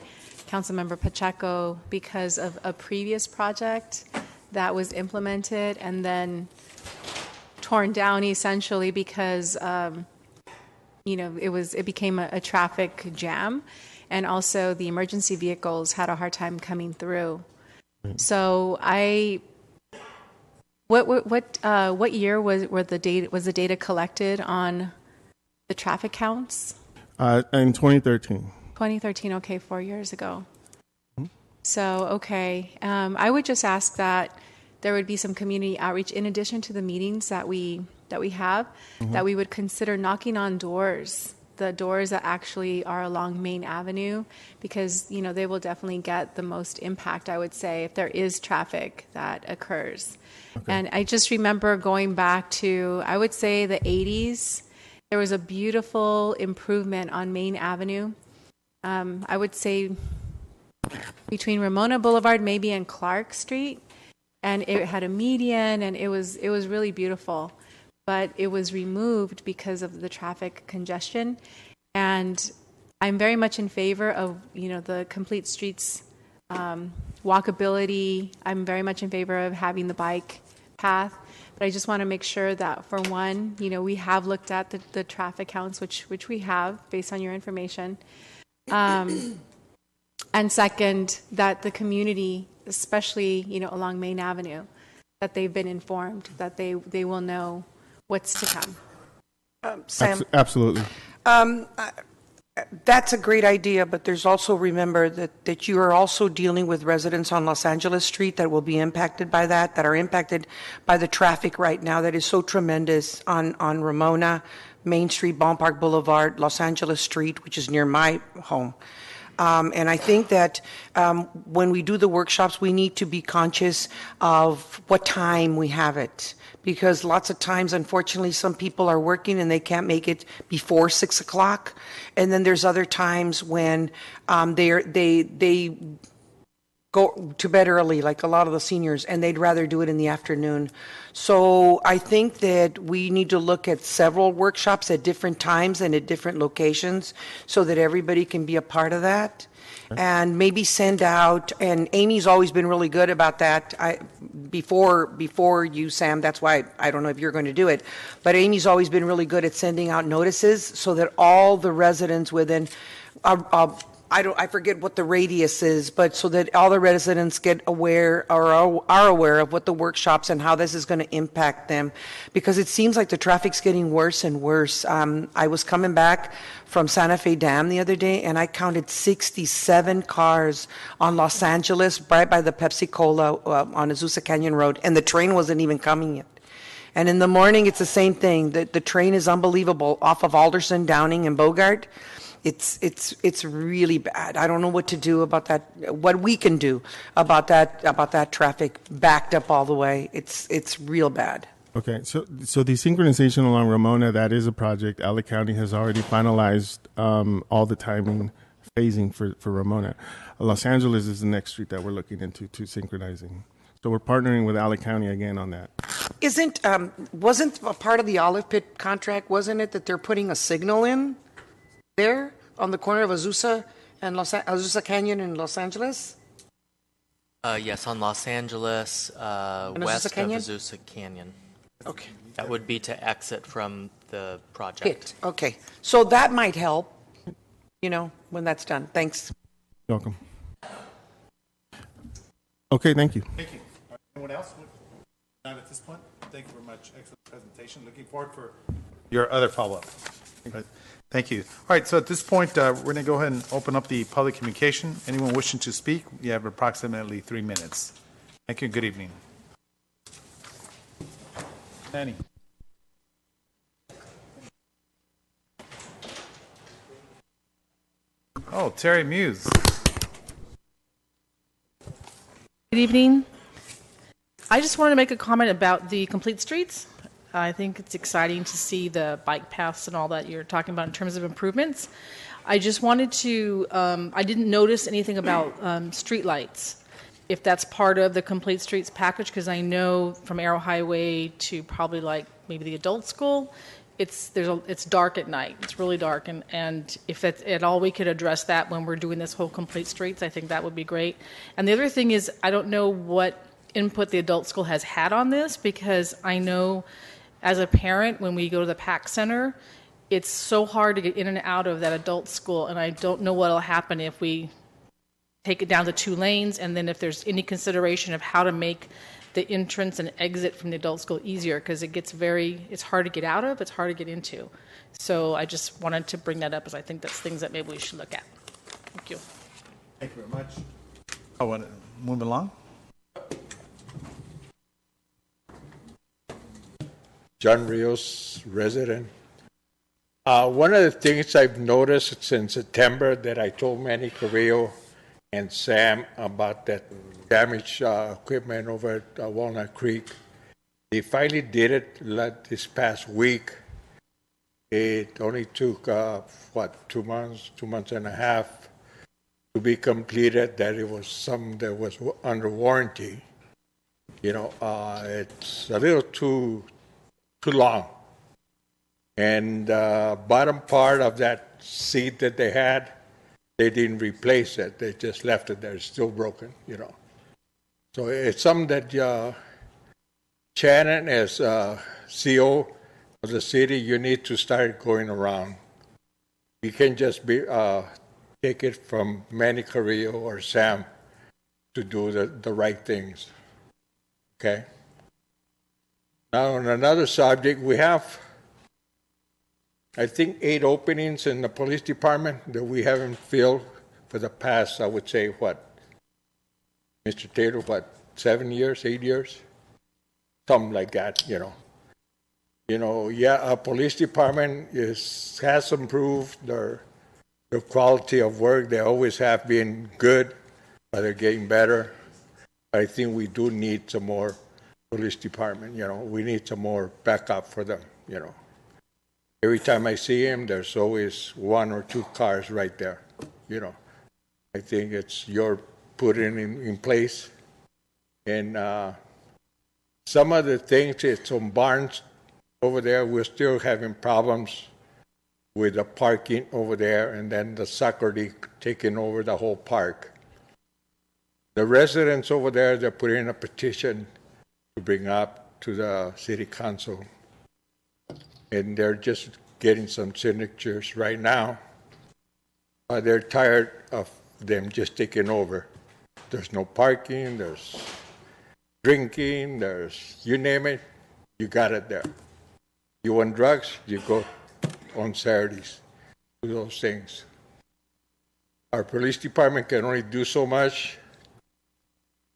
Councilmember Pacheco because of a previous project that was implemented and then torn down essentially because it became a traffic jam, and also the emergency vehicles had a hard time coming through. So what year was the data collected on the traffic counts? In 2013. 2013. Okay, 4 years ago. So okay, I would just ask that there would be some community outreach in addition to the meetings that we have, that we would consider knocking on doors. The doors that actually are along Main Avenue, because they will definitely get the most impact, I would say, if there is traffic that occurs. Okay. And I just remember going back to, I would say, the 80s. There was a beautiful improvement on Main Avenue. I would say between Ramona Boulevard maybe and Clark Street, and it had a median, and it was really beautiful. But it was removed because of the traffic congestion. And I'm very much in favor of, the complete streets walkability. I'm very much in favor of having the bike path. But I just want to make sure that, for one, we have looked at the traffic counts, which we have based on your information. And second, that the community, especially, along Main Avenue, that they've been informed, that they will know what's to come. Sam, Absolutely. that's a great idea, but there's also, remember that you are also dealing with residents on Los Angeles Street that will be impacted by that are impacted by the traffic right now that is so tremendous on Ramona, Main Street, Ballpark Boulevard, Los Angeles Street, which is near my home. And I think that when we do the workshops, we need to be conscious of what time we have it. Because lots of times, unfortunately, some people are working and they can't make it before 6 o'clock. And then there's other times when they go to bed early, like a lot of the seniors, and they'd rather do it in the afternoon. So I think that we need to look at several workshops at different times and at different locations so that everybody can be a part of that. And maybe send out, and Amy's always been really good about that. Before you, Sam, that's why I don't know if you're going to do it, but Amy's always been really good at sending out notices so that all the residents within, I forget what the radius is, but so that all the residents get aware or are aware of what the workshops and how this is going to impact them, because it seems like the traffic's getting worse and worse. I was coming back from Santa Fe Dam the other day, and I counted 67 cars on Los Angeles, right by the Pepsi Cola on Azusa Canyon Road, and the train wasn't even coming yet. And in the morning, it's the same thing. The train is unbelievable off of Alderson, Downing, and Bogart. It's really bad. I don't know what to do about that. What we can do about that traffic backed up all the way. It's real bad. Okay, so the synchronization along Ramona, that is a project. LA County has already finalized all the timing phasing for Ramona. Los Angeles is the next street that we're looking into to synchronizing. So we're partnering with LA County again on that. Wasn't a part of the Olive Pit contract, wasn't it, that they're putting a signal in there on the corner of Azusa and Azusa Canyon in Los Angeles? Yes, on Los Angeles, west of Azusa Canyon. Okay. That would be to exit from the project. Okay. So that might help, when that's done. Thanks. You're welcome. Okay, thank you. Thank you. Anyone else? Not at this point. Thank you very much. Excellent presentation. Looking forward for your other follow-up. Thank you. All right, so at this point, we're going to go ahead and open up the public communication. Anyone wishing to speak, you have approximately 3 minutes. Thank you. Good evening. Annie. Oh, Terry Muse. Good evening. I just wanted to make a comment about the complete streets. I think it's exciting to see the bike paths and all that you're talking about in terms of improvements. I just wanted to, I didn't notice anything about street lights, if that's part of the complete streets package, because I know from Arrow Highway to probably like maybe the adult school, it's dark at night. It's really dark, and if at all we could address that when we're doing this whole complete streets, I think that would be great. And the other thing is, I don't know what input the adult school has had on this, because I know as a parent, when we go to the PAC Center, it's so hard to get in and out of that adult school, and I don't know what will happen if we take it down to 2 lanes, and then if there's any consideration of how to make the entrance and exit from the adult school easier, because it's hard to get out of, it's hard to get into. So I just wanted to bring that up, as I think that's things that maybe we should look at. Thank you. Thank you very much. I want to move along. John Rios, resident. One of the things I've noticed since September that I told Manny Carrillo and Sam about that damaged equipment over at Walnut Creek, they finally did it this past week. It only took, 2 months and a half to be completed, that it was something that was under warranty. It's a little too long. And bottom part of that seat that they had, they didn't replace it. They just left it there. It's still broken, So it's something that Shannon, as CO of the city, you need to start going around. You can't just take it from Manny Carrillo or Sam to do the right things. Okay? Now, on another subject, we have, I think, 8 openings in the police department that we haven't filled for the past, I would say, what, Mr. Taylor, 7 years, 8 years? Something like that, our police department has improved their quality of work. They always have been good, but they're getting better. I think we do need some more police department. We need some more backup for them. Every time I see him, there's always 1 or 2 cars right there. I think it's your putting in place, and some of the things, it's on Barnes over there, we're still having problems with the parking over there, and then the soccer league taking over the whole park. The residents over there, they're putting in a petition to bring up to the city council, and they're just getting some signatures right now. They're tired of them just taking over. There's no parking, there's drinking, there's, you name it, you got it there. You want drugs, you go on Saturdays, do those things. Our police department can only do so much.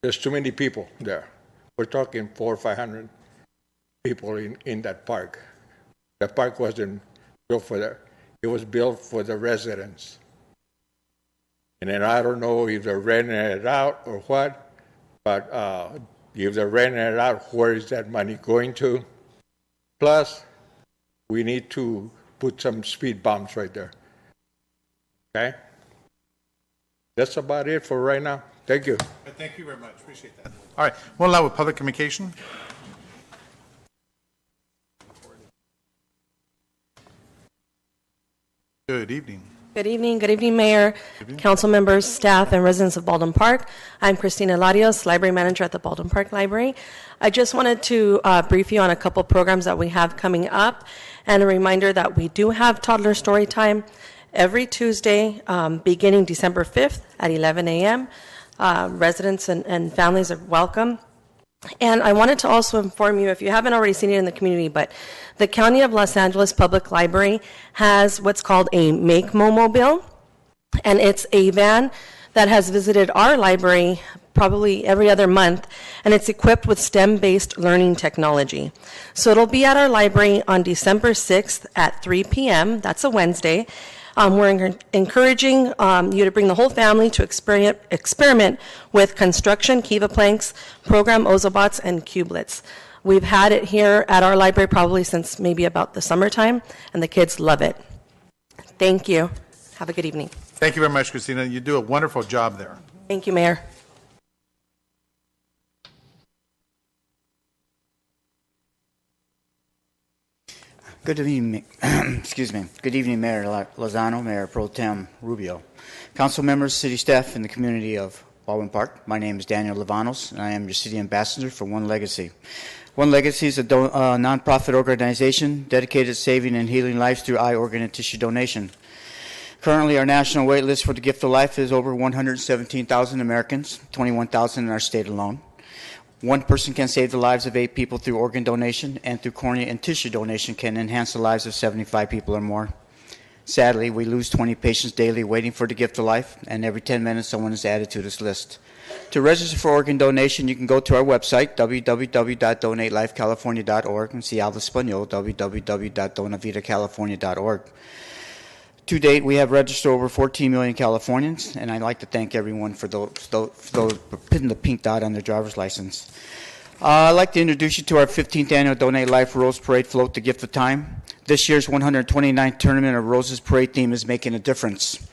There's too many people there. We're talking 400 or 500 people in that park. The park wasn't built for that. It was built for the residents. And then I don't know if they're renting it out or what, but if they're renting it out, where is that money going to? Plus, we need to put some speed bumps right there. Okay? That's about it for right now. Thank you. Thank you very much. Appreciate that. All right. We'll allow with public communication. Good evening. Good evening, Mayor, council members, staff, and residents of Baldwin Park. I'm Christina Larios, Library Manager at the Baldwin Park Library. I just wanted to brief you on a couple programs that we have coming up, and a reminder that we do have toddler story time every Tuesday, beginning December 5th at 11 a.m. Residents and families are welcome. And I wanted to also inform you, if you haven't already seen it in the community, but the County of Los Angeles Public Library has what's called a Make Mobile, and it's a van that has visited our library probably every other month, and it's equipped with STEM-based learning technology. So it'll be at our library on December 6th at 3 p.m. That's a Wednesday. We're encouraging you to bring the whole family to experiment with construction, Kiva planks, program Ozobots, and Cubelets. We've had it here at our library probably since maybe about the summertime, and the kids love it. Thank you. Have a good evening. Thank you very much, Christina. You do a wonderful job there. Thank you, Mayor. Good evening, Good evening, Mayor Lozano, Mayor Pro Tem Rubio, council members, city staff, and the community of Baldwin Park. My name is Daniel Levanos, and I am your city ambassador for One Legacy. One Legacy is a nonprofit organization dedicated to saving and healing lives through eye, organ, and tissue donation. Currently, our national wait list for the gift of life is over 117,000 Americans, 21,000 in our state alone. One person can save the lives of 8 people through organ donation, and through cornea and tissue donation can enhance the lives of 75 people or more. Sadly, we lose 20 patients daily waiting for the gift of life, and every 10 minutes someone is added to this list. To register for organ donation, you can go to our website, www.donatelifecalifornia.org, and see Alva Espanol, www.donavitacalifornia.org. To date, we have registered over 14 million Californians, and I'd like to thank everyone for those putting the pink dot on their driver's license. I'd like to introduce you to our 15th annual Donate Life Rose Parade Float the Gift of Time. This year's 129th Tournament of Roses Parade theme is Making a Difference.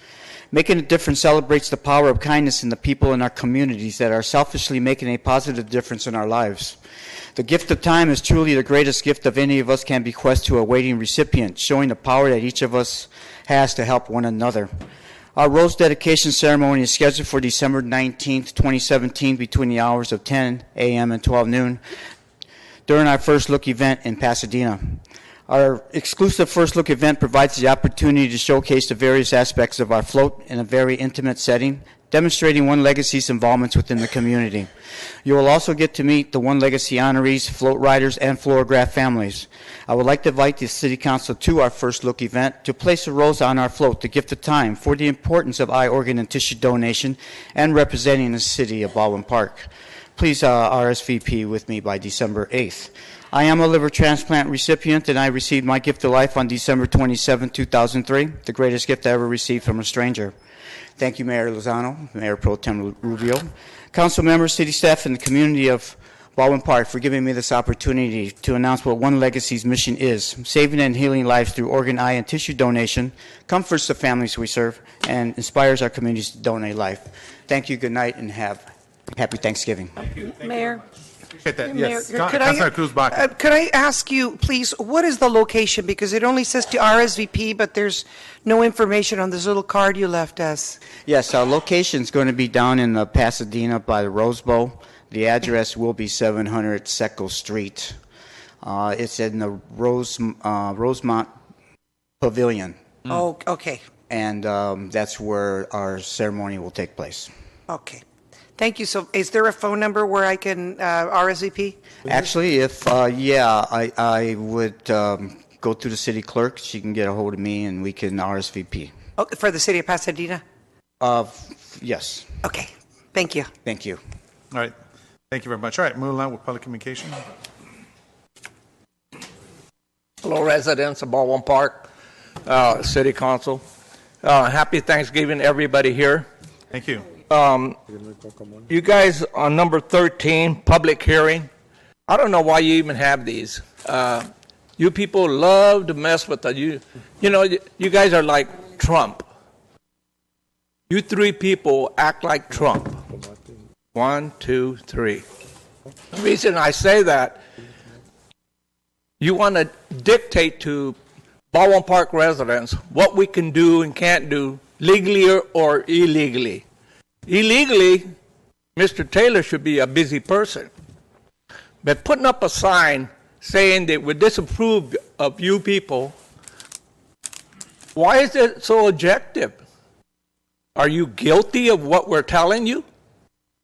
Making a Difference celebrates the power of kindness in the people in our communities that are selfishly making a positive difference in our lives. The gift of time is truly the greatest gift of any of us can bequest to a waiting recipient, showing the power that each of us has to help one another. Our Rose Dedication Ceremony is scheduled for December 19th, 2017, between the hours of 10 a.m. and 12 noon. during our First Look event in Pasadena. Our exclusive First Look event provides the opportunity to showcase the various aspects of our float in a very intimate setting, demonstrating One Legacy's involvements within the community. You will also get to meet the One Legacy honorees, float riders, and Florograph families. I would like to invite the City Council to our First Look event to place a rose on our float to give the time for the importance of eye organ and tissue donation and representing the city of Baldwin Park. Please RSVP with me by December 8th. I am a liver transplant recipient, and I received my gift of life on December 27, 2003, the greatest gift I ever received from a stranger. Thank you, Mayor Lozano, Mayor Pro Tem Rubio, council members, city staff, and the community of Baldwin Park for giving me this opportunity to announce what One Legacy's mission is: saving and healing lives through organ, eye, and tissue donation, comforts the families we serve, and inspires our communities to donate life. Thank you, good night, and have happy Thanksgiving. Mayor. Yes. Mayor, Councilor Cruz-Baca. could I ask you, please, what is the location? Because it only says to RSVP, but there's no information on this little card you left us. Yes, our location is going to be down in Pasadena by the Rose Bowl. The address will be 700 Seco Street. It's in the Rosemont Pavilion. Oh, okay. And that's where our ceremony will take place. Okay. Thank you. So is there a phone number where I can RSVP? Actually, if, I would go through the city clerk. She can get a hold of me and we can RSVP. Okay, for the city of Pasadena? Yes. Okay. Thank you. Thank you. All right. Thank you very much. All right, moving on with public communication. Hello, residents of Baldwin Park, City Council. Happy Thanksgiving, everybody here. Thank you. You guys on number 13, public hearing. I don't know why you even have these. You people love to mess with the you know. You guys are like Trump. You three people act like Trump. 1, 2, 3. The reason I say that, you want to dictate to Baldwin Park residents what we can do and can't do legally or illegally. Illegally, Mr. Taylor should be a busy person. But putting up a sign saying that we disapprove of you people, why is it so objective? Are you guilty of what we're telling you?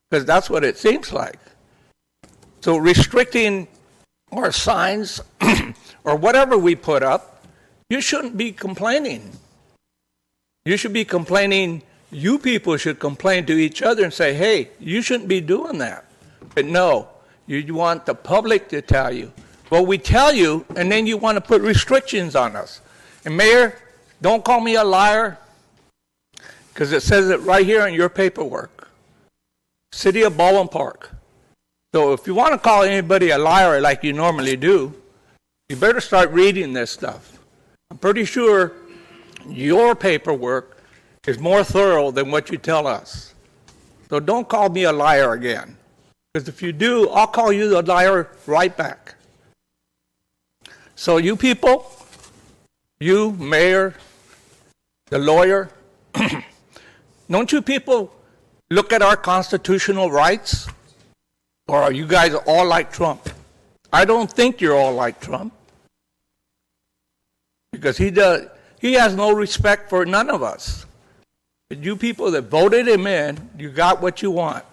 Because that's what it seems like. So restricting our signs or whatever we put up, you shouldn't be complaining. You should be complaining. You people should complain to each other and say, hey, you shouldn't be doing that. But no, you want the public to tell you. Well, we tell you, and then you want to put restrictions on us. And Mayor, don't call me a liar, because it says it right here in your paperwork. City of Baldwin Park. So if you want to call anybody a liar like you normally do, you better start reading this stuff. I'm pretty sure your paperwork is more thorough than what you tell us. So don't call me a liar again. Because if you do, I'll call you the liar right back. So you people, you, mayor, the lawyer, don't you people look at our constitutional rights? Or are you guys all like Trump? I don't think you're all like Trump. Because he has no respect for none of us. But you people that voted him in, you got what you want.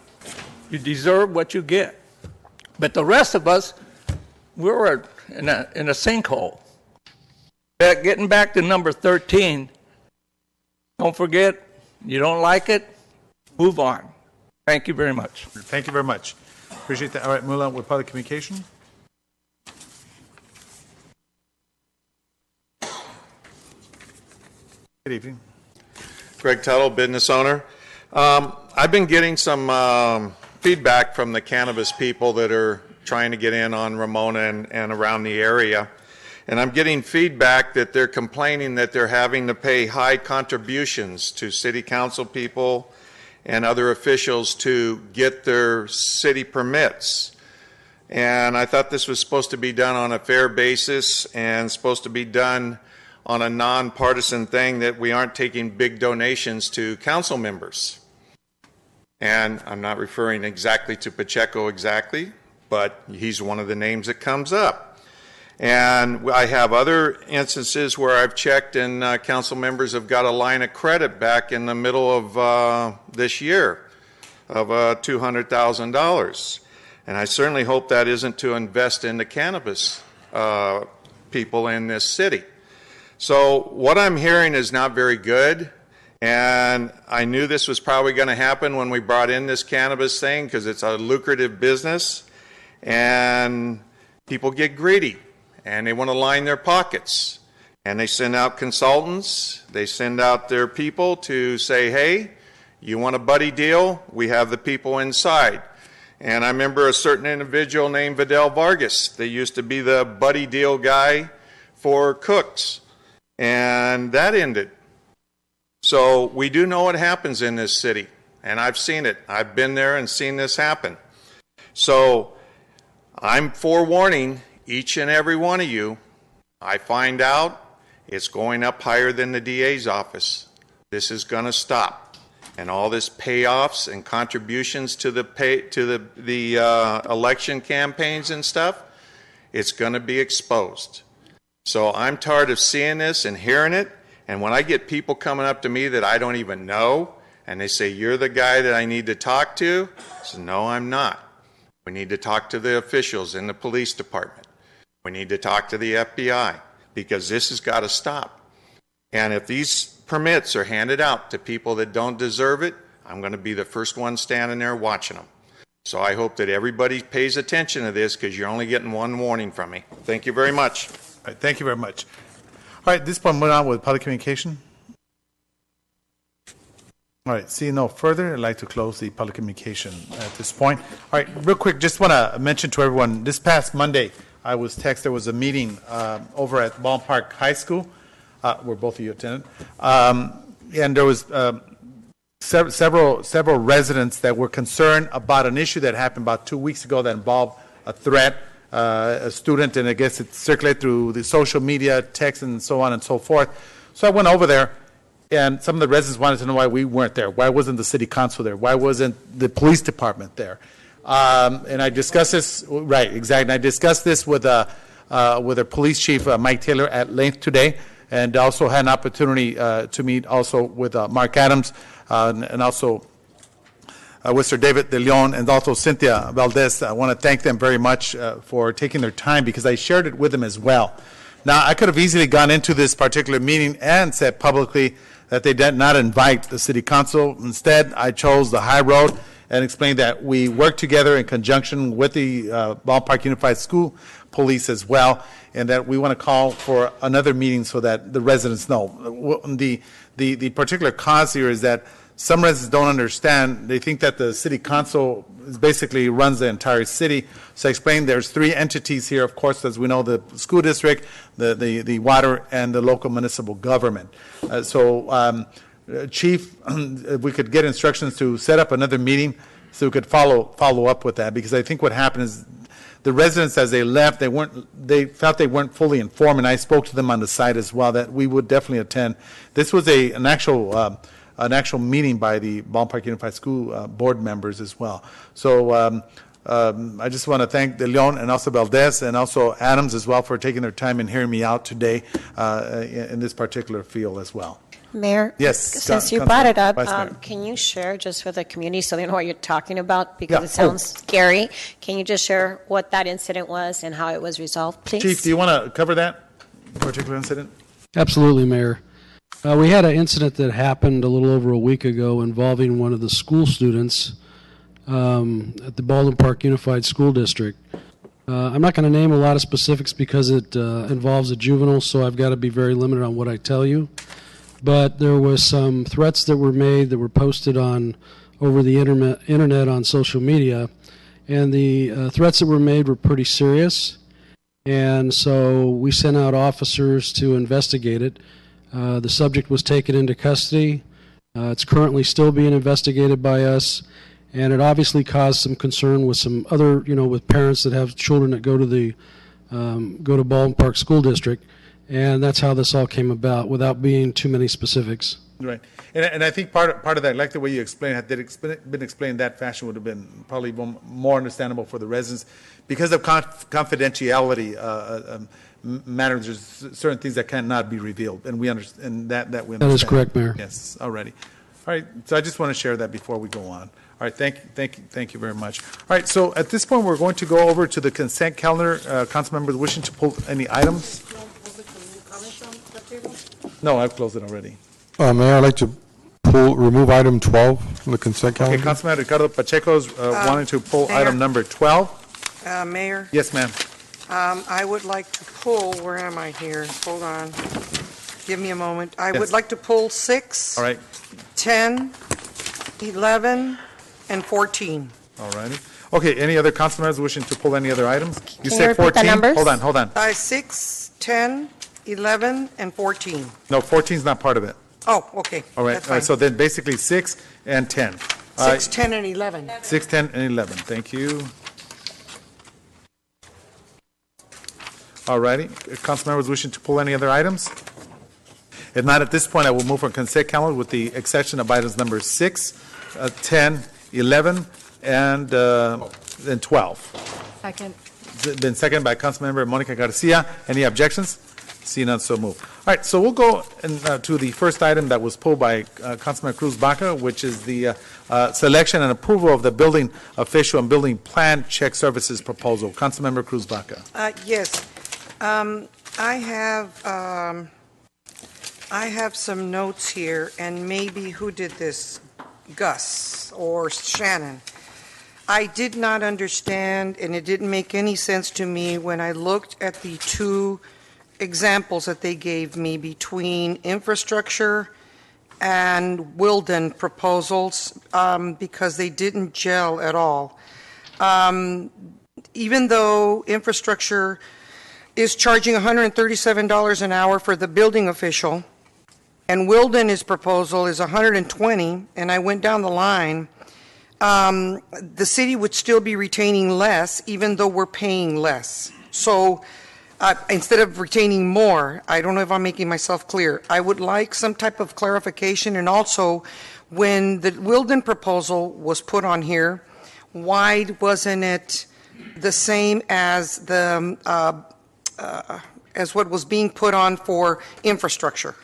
You deserve what you get. But the rest of us, we're in a sinkhole. But getting back to number 13, don't forget, you don't like it, move on. Thank you very much. Thank you very much. Appreciate that. All right, moving on with public communication. Good evening. Greg Tuttle, business owner. I've been getting some feedback from the cannabis people that are trying to get in on Ramona and around the area. And I'm getting feedback that they're complaining that they're having to pay high contributions to city council people and other officials to get their city permits. And I thought this was supposed to be done on a fair basis and supposed to be done on a nonpartisan thing, that we aren't taking big donations to council members. And I'm not referring exactly to Pacheco exactly, but he's one of the names that comes up. And I have other instances where I've checked and council members have got a line of credit back in the middle of this year of $200,000. And I certainly hope that isn't to invest in the cannabis people in this city. So what I'm hearing is not very good. And I knew this was probably going to happen when we brought in this cannabis thing because it's a lucrative business. And people get greedy and they want to line their pockets. And they send out consultants. They send out their people to say, hey, you want a buddy deal? We have the people inside. And I remember a certain individual named Vidal Vargas. They used to be the buddy deal guy for cooks. And that ended. So we do know what happens in this city. And I've seen it. I've been there and seen this happen. So I'm forewarning each and every one of you. I find out it's going up higher than the DA's office. This is going to stop. And all this payoffs and contributions to the election campaigns and stuff, it's going to be exposed. So I'm tired of seeing this and hearing it. And when I get people coming up to me that I don't even know, and they say, you're the guy that I need to talk to, I say, no, I'm not. We need to talk to the officials in the police department. We need to talk to the FBI, because this has got to stop. And if these permits are handed out to people that don't deserve it, I'm going to be the first one standing there watching them. So I hope that everybody pays attention to this, because you're only getting one warning from me. Thank you very much. All right, thank you very much. All right, this one went on with public communication. All right, seeing no further, I'd like to close the public communication at this point. All right, real quick, just want to mention to everyone, this past Monday, I was texted, there was a meeting over at Baldwin Park High School, where both of you attended, and there was several residents that were concerned about an issue that happened about 2 weeks ago that involved a threat, a student, and I guess it circulated through the social media, text, and so on and so forth. So I went over there, and some of the residents wanted to know why we weren't there. Why wasn't the city council there? Why wasn't the police department there? And I discussed this, right, exactly. I discussed this with our police chief, Mike Taylor, at length today, and also had an opportunity to meet also with Mark Adams and also with Sir David De Leon and also Cynthia Valdez. I want to thank them very much for taking their time, because I shared it with them as well. Now, I could have easily gone into this particular meeting and said publicly that they did not invite the city council. Instead, I chose the high road and explained that we work together in conjunction with the Baldwin Park Unified School Police as well, and that we want to call for another meeting so that the residents know. The particular cause here is that some residents don't understand. They think that the city council basically runs the entire city. So I explained there's three entities here, of course, as we know, the school district, the water, and the local municipal government. Chief, if we could get instructions to set up another meeting so we could follow up with that, because I think what happened is the residents, as they left, they felt they weren't fully informed, and I spoke to them on the side as well that we would definitely attend. This was an actual meeting by the Baldwin Park Unified School board members as well. So I just want to thank De Leon and also Valdez and also Adams as well for taking their time and hearing me out today in this particular field as well. Mayor, yes, since you brought it up, can you share just with the community so they know what you're talking about, because it sounds scary. Can you just share what that incident was and how it was resolved, please? Chief, do you want to cover that particular incident? Absolutely, Mayor. We had an incident that happened a little over a week ago involving one of the school students at the Baldwin Park Unified School District. I'm not going to name a lot of specifics because it involves a juvenile, so I've got to be very limited on what I tell you. But there was some threats that were made that were posted over the internet on social media, and the threats that were made were pretty serious. And so we sent out officers to investigate it. The subject was taken into custody. It's currently still being investigated by us, and it obviously caused some concern with some other, with parents that have children that go to Baldwin Park School District, and that's how this all came about, without being too many specifics. Right. And I think part of that, like the way you explained it, had it been explained in that fashion would have been probably more understandable for the residents. Because of confidentiality matters, there's certain things that cannot be revealed, and we understand that we understand. That is correct, Mayor. Yes, already. All right, so I just want to share that before we go on. All right, thank you very much. All right, so at this point, we're going to go over to the consent calendar. Council members wishing to pull any items? No, I've closed it already. Mayor, I'd like to remove item 12 from the consent calendar. Okay, Councilman Ricardo Pacheco's wanting to pull item number 12. Mayor? Yes, ma'am. I would like to pull, where am I here? Hold on. Give me a moment. I Yes. would like to pull 6, All right, 10, 11, and 14. all righty. Okay, any other council members wishing to pull any other items? You you said repeat the 14? numbers? Hold on. 6, 10, 11, and 14. No, 14 is not part of it. Oh, okay. All right, That's fine. so then basically 6 and 10. 6, 10, and 11. 6, 10, and 11. Thank you. All righty. Council members wishing to pull any other items? If not, at this point, I will move on consent calendar with the exception of items number 6, 10, 11, and 12. Second. Been seconded by Councilmember Monica Garcia. Any objections? See none, so moved. All right, so we'll go to the first item that was pulled by Councilman Cruz Baca, which is the selection and approval of the building official and building plan check services proposal. Councilmember Cruz Baca. Yes. I have some notes here, and maybe who did this? Gus or Shannon. I did not understand, and it didn't make any sense to me when I looked at the two examples that they gave me between infrastructure and Wilden proposals, because they didn't gel at all. Even though infrastructure is charging $137 an hour for the building official, and Wilden's proposal is $120, and I went down the line, the city would still be retaining less, even though we're paying less. So instead of retaining more, I don't know if I'm making myself clear, I would like some type of clarification. And also, when the Wilden proposal was put on here, why wasn't it the same as the as what was being put on for infrastructure?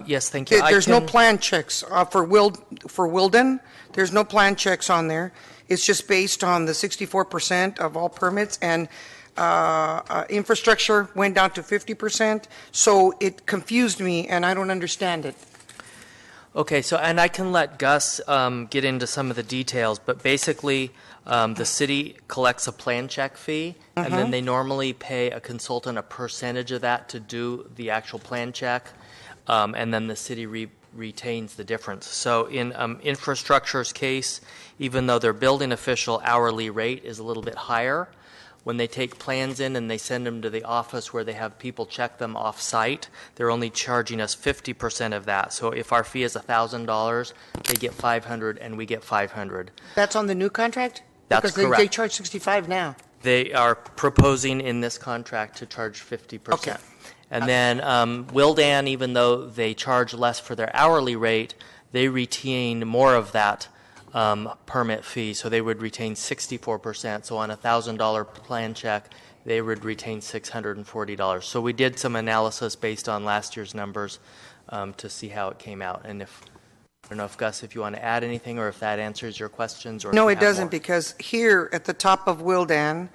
Yes, thank you. There's no plan checks for Wilden. There's no plan checks on there. It's just based on the 64% of all permits, and infrastructure went down to 50%. So it confused me, and I don't understand it. Okay, so, and I can let Gus get into some of the details, but basically, the city collects a plan check fee, and then they normally pay a consultant a percentage of that to do the actual plan check, and then the city retains the difference. So in infrastructure's case, even though their building official hourly rate is a little bit higher, when they take plans in and they send them to the office where they have people check them off-site, they're only charging us 50% of that. So if our fee is $1,000, they get $500 and we get $500. That's on the new contract? That's because correct. They charge 65 now. They are proposing in this contract to charge 50%. Okay. And then Wildan, even though they charge less for their hourly rate, they retain more of that permit fee. So they would retain 64%. So on a $1,000 plan check, they would retain $640. So we did some analysis based on last year's numbers to see how it came out. And if, I don't know if Gus, if you want to add anything or if that answers your questions. Or No, if it you have doesn't, more. because here at the top of Wildan,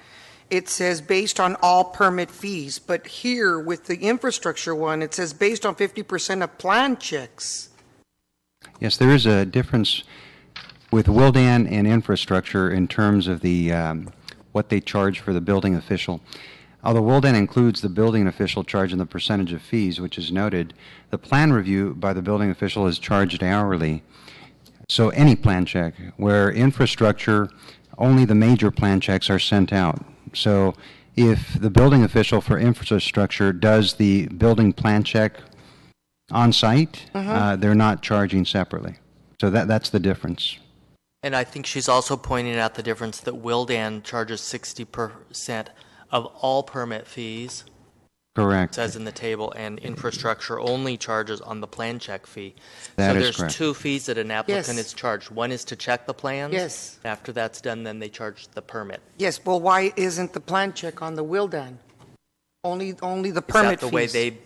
it says based on all permit fees. But here with the infrastructure one, it says based on 50% of plan checks. Yes, there is a difference with Wildan and infrastructure in terms of the what they charge for the building official. Although Wildan includes the building official charge and the percentage of fees, which is noted, the plan review by the building official is charged hourly. So any plan check, where infrastructure, only the major plan checks are sent out. So if the building official for infrastructure does the building plan check on site, they're not charging separately. So that's the difference. And I think she's also pointing out the difference that Wildan charges 60% of all permit fees. Correct. It says in the table, and infrastructure only charges on the plan check fee. That so is there's correct. two fees that an applicant Yes. is charged. One is to check the plans. Yes. After that's done, then they charge the permit. Yes, well, why isn't the plan check on the Wildan? Only the Is permit that the way fees. they?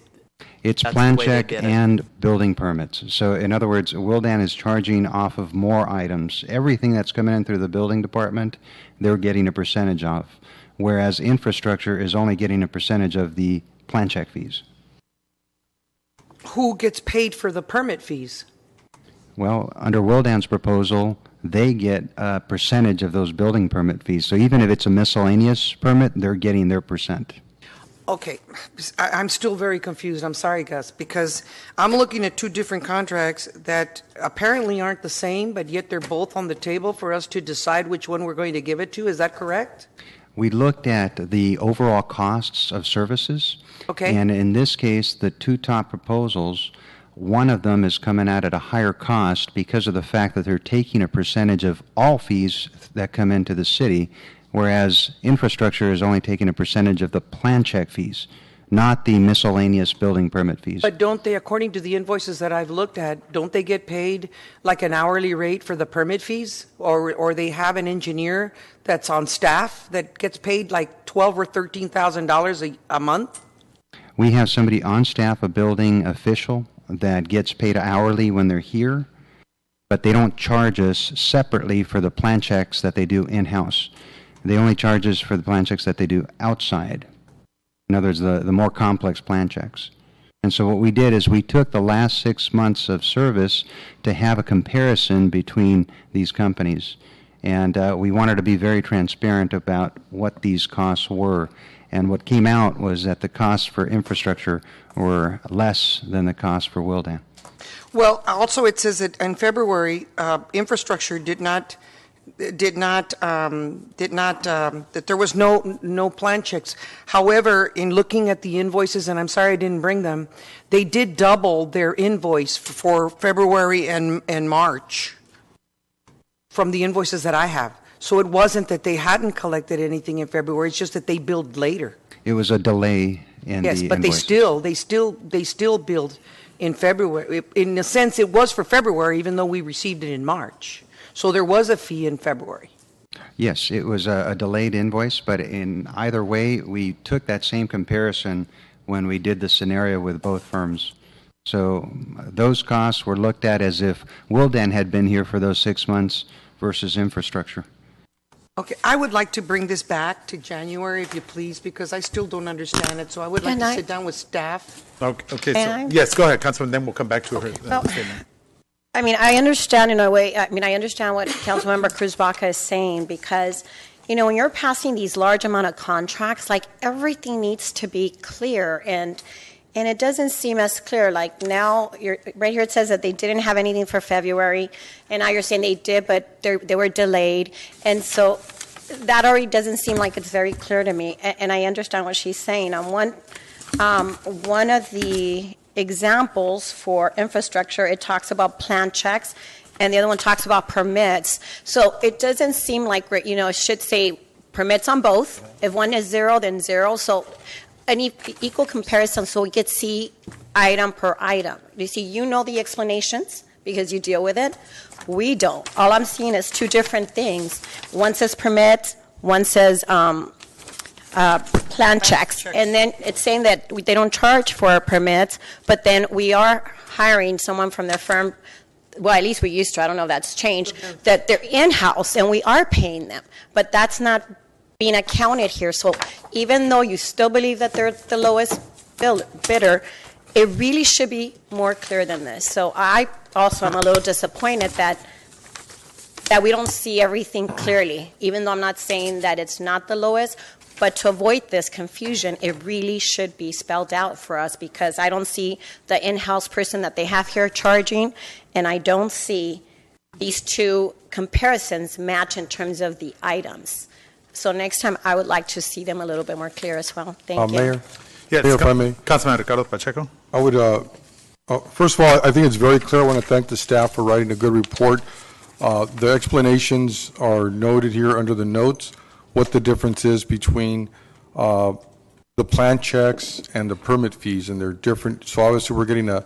It's That's plan the way they check did it. and building permits. So in other words, Wildan is charging off of more items. Everything that's coming in through the building department, they're getting a percentage off, whereas infrastructure is only getting a percentage of the plan check fees. Who gets paid for the permit fees? Well, under Wildan's proposal, they get a percentage of those building permit fees. So even if it's a miscellaneous permit, they're getting their percent. Okay, I'm still very confused. I'm sorry, Gus, because I'm looking at two different contracts that apparently aren't the same, but yet they're both on the table for us to decide which one we're going to give it to. Is that correct? We looked at the overall costs of services. Okay. And in this case, the two top proposals, one of them is coming out at a higher cost because of the fact that they're taking a percentage of all fees that come into the city, whereas infrastructure is only taking a percentage of the plan check fees, not the miscellaneous building permit fees. But don't they, according to the invoices that I've looked at, don't they get paid like an hourly rate for the permit fees? Or they have an engineer that's on staff that gets paid like $12,000 or $13,000 a month? We have somebody on staff, a building official, that gets paid hourly when they're here, but they don't charge us separately for the plan checks that they do in-house. They only charge us for the plan checks that they do outside. In other words, the more complex plan checks. And so what we did is we took the last 6 months of service to have a comparison between these companies. And we wanted to be very transparent about what these costs were. And what came out was that the costs for infrastructure were less than the cost for Wildan. Well, also it says that in February, infrastructure that there was no plan checks. However, in looking at the invoices, and I'm sorry I didn't bring them, they did double their invoice for February and March from the invoices that I have. So it wasn't that they hadn't collected anything in February, it's just that they billed later. It was a delay in Yes, the but invoice. they still billed in February. In a sense, it was for February, even though we received it in March. So there was a fee in February. Yes, it was a delayed invoice, but in either way, we took that same comparison when we did the scenario with both firms. So those costs were looked at as if Wildan had been here for those 6 months versus infrastructure. Okay, I would like to bring this back to January, if you please, because I still don't understand it. So I would like to sit down with staff. Okay, Can I? yes, go ahead, Councilman, then we'll come back to her Well, statement. I mean, I understand in a way, I understand what Councilmember Cruz Baca is saying because, you know, when you're passing these large amount of contracts, like everything needs to be clear and it doesn't seem as clear. Like now, right here it says that they didn't have anything for February, and now you're saying they did, but they were delayed. And so that already doesn't seem like it's very clear to me. And I understand what she's saying. On one of the examples for infrastructure, it talks about plan checks, and the other one talks about permits. So it doesn't seem like, you know, it should say permits on both. If one is zero, then zero. So an equal comparison so we could see item per item. You see, you know the explanations because you deal with it. We don't. All I'm seeing is two different things. One says permit, one says plan checks. And then it's saying that they don't charge for permits, but then we are hiring someone from their firm, well, at least we used to, I don't know if that's changed, that they're in-house and we are paying them. But that's not being accounted here. So even though you still believe that they're the lowest bidder, it really should be more clear than this. So I also am a little disappointed that we don't see everything clearly, even though I'm not saying that it's not the lowest. But to avoid this confusion, it really should be spelled out for us because I don't see the in-house person that they have here charging, and I don't see these two comparisons match in terms of the items. So next time, I would like to see them a little bit more clear as well. Thank you. Mayor? Yes, Mayor, if I may. Councilman Ricardo Pacheco. I would, first of all, I think it's very clear. I want to thank the staff for writing a good report. The explanations are noted here under the notes, what the difference is between the plan checks and the permit fees, and they're different. So obviously, we're getting a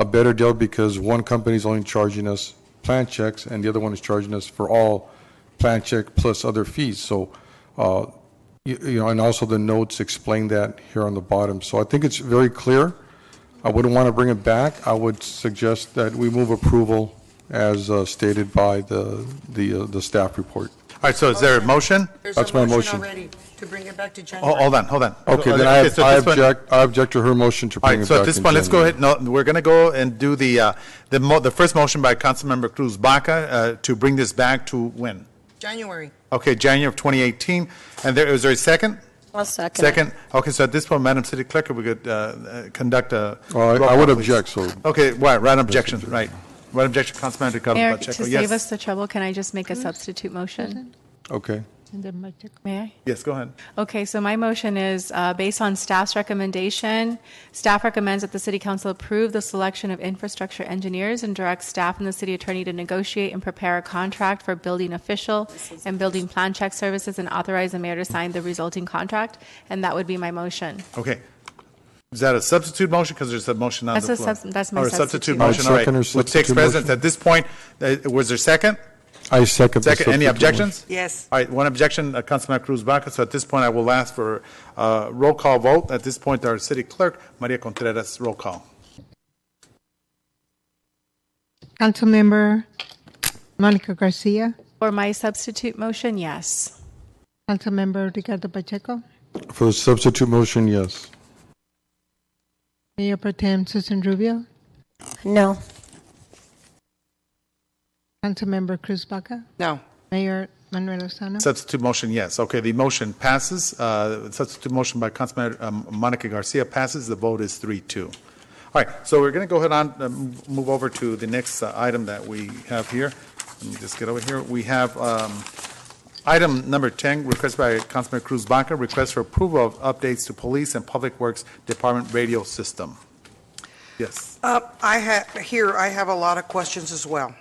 better deal because one company is only charging us plan checks, and the other one is charging us for all plan check plus other fees. So, and also the notes explain that here on the bottom. So I think it's very clear. I wouldn't want to bring it back. I would suggest that we move approval as stated by the staff report. All right, so is there a motion? That's my motion. Already to bring it back to January. Hold on. Okay, then I object to her motion to bring it back. So at this point, let's go ahead. No, we're going to go and do the first motion by Councilmember Cruz Baca to bring this back to when? January. Okay, January of 2018. And is there a second? I'll second. Second. Okay, so at this point, Madam City Clerk, if we could conduct a. I would object. So. Okay, right objection. Right. Right objection, Councilman Ricardo Mayor, Pacheco. to Yes. save us the trouble, can I just make a substitute motion? Okay. May I? Yes, go ahead. Okay, so my motion is based on staff's recommendation. Staff recommends that the City Council approve the selection of infrastructure engineers and direct staff and the City Attorney to negotiate and prepare a contract for building official and building plan check services and authorize the mayor to sign the resulting contract. And that would be my motion. Okay. Is that a substitute motion? Because there's a motion on the floor. That's my or a substitute motion. All right. Second or Which takes substitute precedence. motion. At this point, was there second? I second. The Second. Any substitute objections? Yes. All right. One objection, Councilman Cruz Baca. So at this point, I will ask for roll call vote. At this point, our city clerk, Maria Contreras, roll call. Councilmember Monica Garcia. For my substitute motion, yes. Councilmember Ricardo Pacheco. motion. For the substitute motion, yes. Mayor Pro Tem Susan Rubio. No. Councilmember Cruz Baca. No. Mayor Manuel Lozano. Substitute motion, yes. Okay, the motion passes. Substitute motion by Councilman Monica Garcia passes. The vote is 3-2. All right, so we're going to go ahead on move over to the next item that we have here. Let me just get over here. We have item number 10, request by Councilman Cruz Baca, request for approval of updates to Police and Public Works Department radio system. Yes. I have a lot of questions as well.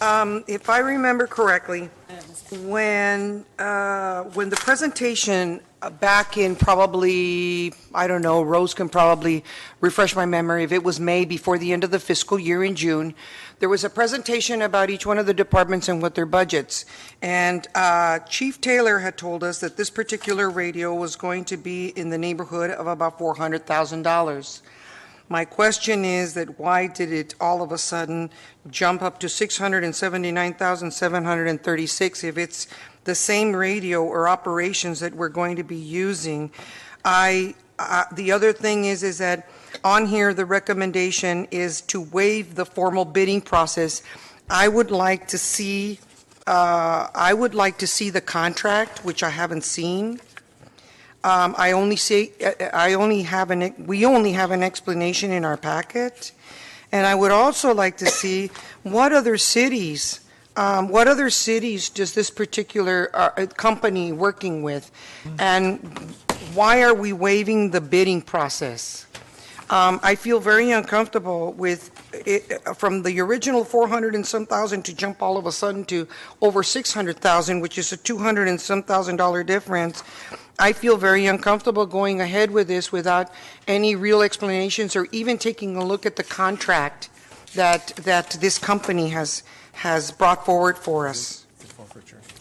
If I remember correctly, when the presentation back in probably, I don't know, Rose can probably refresh my memory, if it was made before the end of the fiscal year in June, there was a presentation about each one of the departments and what their budgets. And Chief Taylor had told us that this particular radio was going to be in the neighborhood of about $400,000. My question is that why did it all of a sudden jump up to $679,736 if it's the same radio or operations that we're going to be using? The other thing is that on here the recommendation is to waive the formal bidding process. I would like to see the contract, which I haven't seen. We only have an explanation in our packet, and I would also like to see what other cities does this particular company working with, and why are we waiving the bidding process? I feel very uncomfortable with it, from the original 400 and some thousand to jump all of a sudden to over 600,000, which is a 200 and some $1,000 difference. I feel very uncomfortable going ahead with this without any real explanations or even taking a look at the contract that this company has brought forward for us.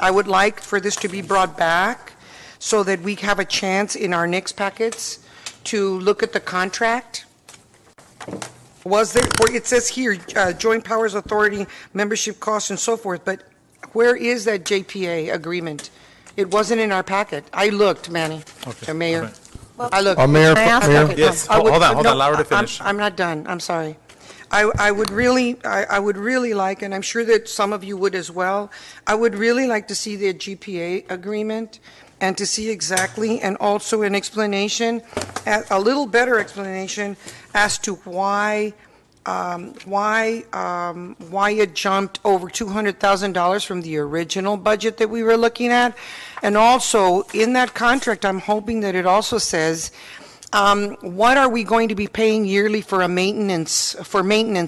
I would like for this to be brought back so that we have a chance in our next packets to look at the contract. Was there, where it says here, Joint Powers Authority, membership costs and so forth, but where is that JPA agreement? It wasn't in our packet. I looked, Manny, the mayor. Okay. I looked. Mayor, Yes, hold on, allow her to finish. I'm not done. I'm sorry. I would really like, and I'm sure that some of you would as well, I would really like to see the GPA agreement and to see exactly, and also an explanation, a little better explanation as to why it jumped over $200,000 from the original budget that we were looking at. And also, in that contract, I'm hoping that it also says, what are we going to be paying yearly for a maintenance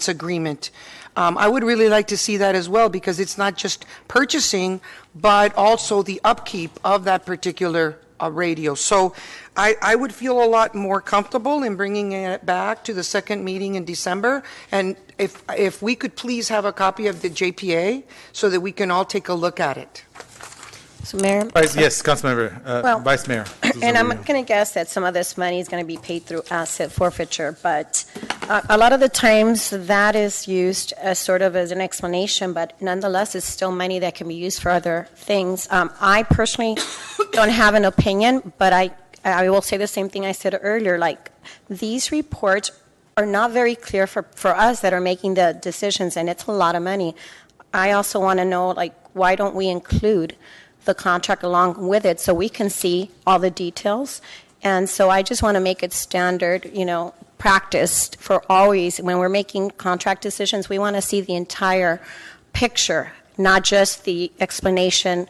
agreement? I would really like to see that as well, because it's not just purchasing, but also the upkeep of that particular radio. So I would feel a lot more comfortable in bringing it back to the second meeting in December. And if we could please have a copy of the JPA so that we can all take a look at it. So, Mayor? Yes, Councilmember, Vice Mayor. And I'm going to guess that some of this money is going to be paid through asset forfeiture, but a lot of the times that is used as sort of as an explanation, but nonetheless, it's still money that can be used for other things. I personally don't have an opinion, but I will say the same thing I said earlier, like these reports are not very clear for us that are making the decisions, and it's a lot of money. I also want to know, like, why don't we include the contract along with it so we can see all the details? And so I just want to make it standard, practice for always when we're making contract decisions, we want to see the entire picture, not just the explanation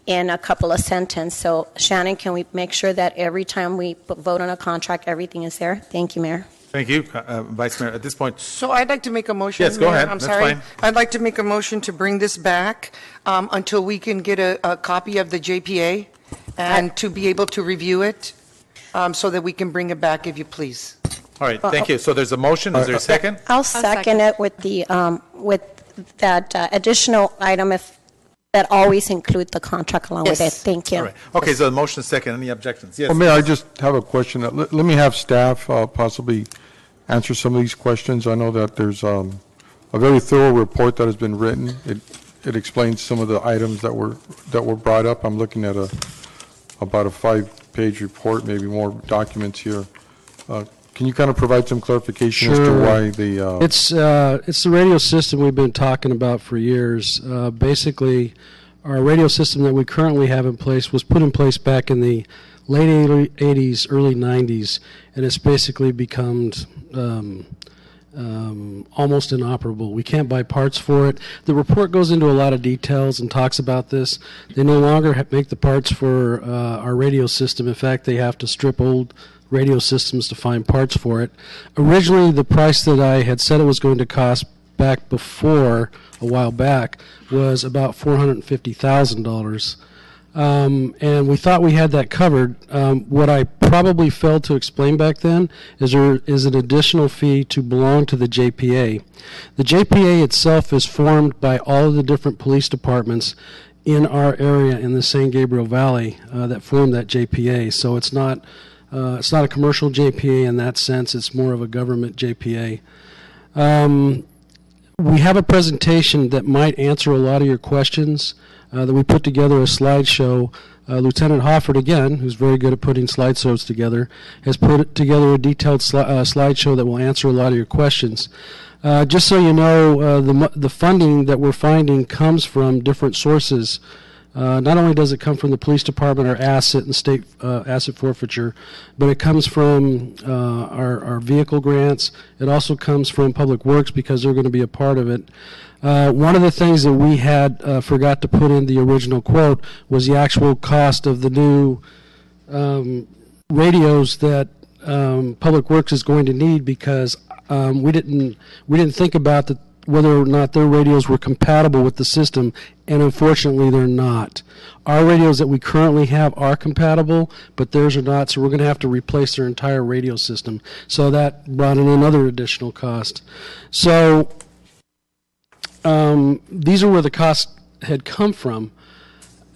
in a couple of sentences. So Shannon, can we make sure that every time we vote on a contract, everything is there? Thank you, Mayor. Thank you, Vice Mayor. At this point, So I'd like to make a motion. Yes, go Mayor. ahead. I'm That's sorry. fine. I'd like to make a motion to bring this back until we can get a copy of the JPA and to be able to review it so that we can bring it back, if you please. all right, thank you. So there's a motion. Is there a second? I'll second it with the with that additional item that always include the contract along with it. Thank you. All right. Okay, so the motion is second. Any objections? Yes. Well, Mayor, I just have a question. Let me have staff possibly answer some of these questions. I know that there's a very thorough report that has been written. It explains some of the items that were brought up. I'm looking at about a 5-page report, maybe more documents here. Can you kind of provide some clarification as to why the... It's the radio system we've been talking about for years. Basically, our radio system that we currently have in place was put in place back in the late 80s, early 90s, and it's basically become almost inoperable. We can't buy parts for it. The report goes into a lot of details and talks about this. They no longer make the parts for our radio system. In fact, they have to strip old radio systems to find parts for it. Originally, the price that I had said it was going to cost back before, a while back, was about $450,000. And we thought we had that covered. What I probably failed to explain back then is there is an additional fee to belong to the JPA. The JPA itself is formed by all of the different police departments in our area in the San Gabriel Valley that form that JPA. So it's not a commercial JPA in that sense. It's more of a government JPA. We have a presentation that might answer a lot of your questions that we put together a slideshow. Lieutenant Hofford, again, who's very good at putting slideshows together, has put together a detailed slideshow that will answer a lot of your questions. Just so you know, the funding that we're finding comes from different sources. Not only does it come from the police department, our asset and state asset forfeiture, but it comes from our vehicle grants. It also comes from Public Works because they're going to be a part of it. One of the things that we had forgot to put in the original quote was the actual cost of the new radios that Public Works is going to need because we didn't think about whether or not their radios were compatible with the system, and unfortunately they're not. Our radios that we currently have are compatible, but theirs are not, so we're going to have to replace their entire radio system. So that brought in another additional cost. So these are where the cost had come from.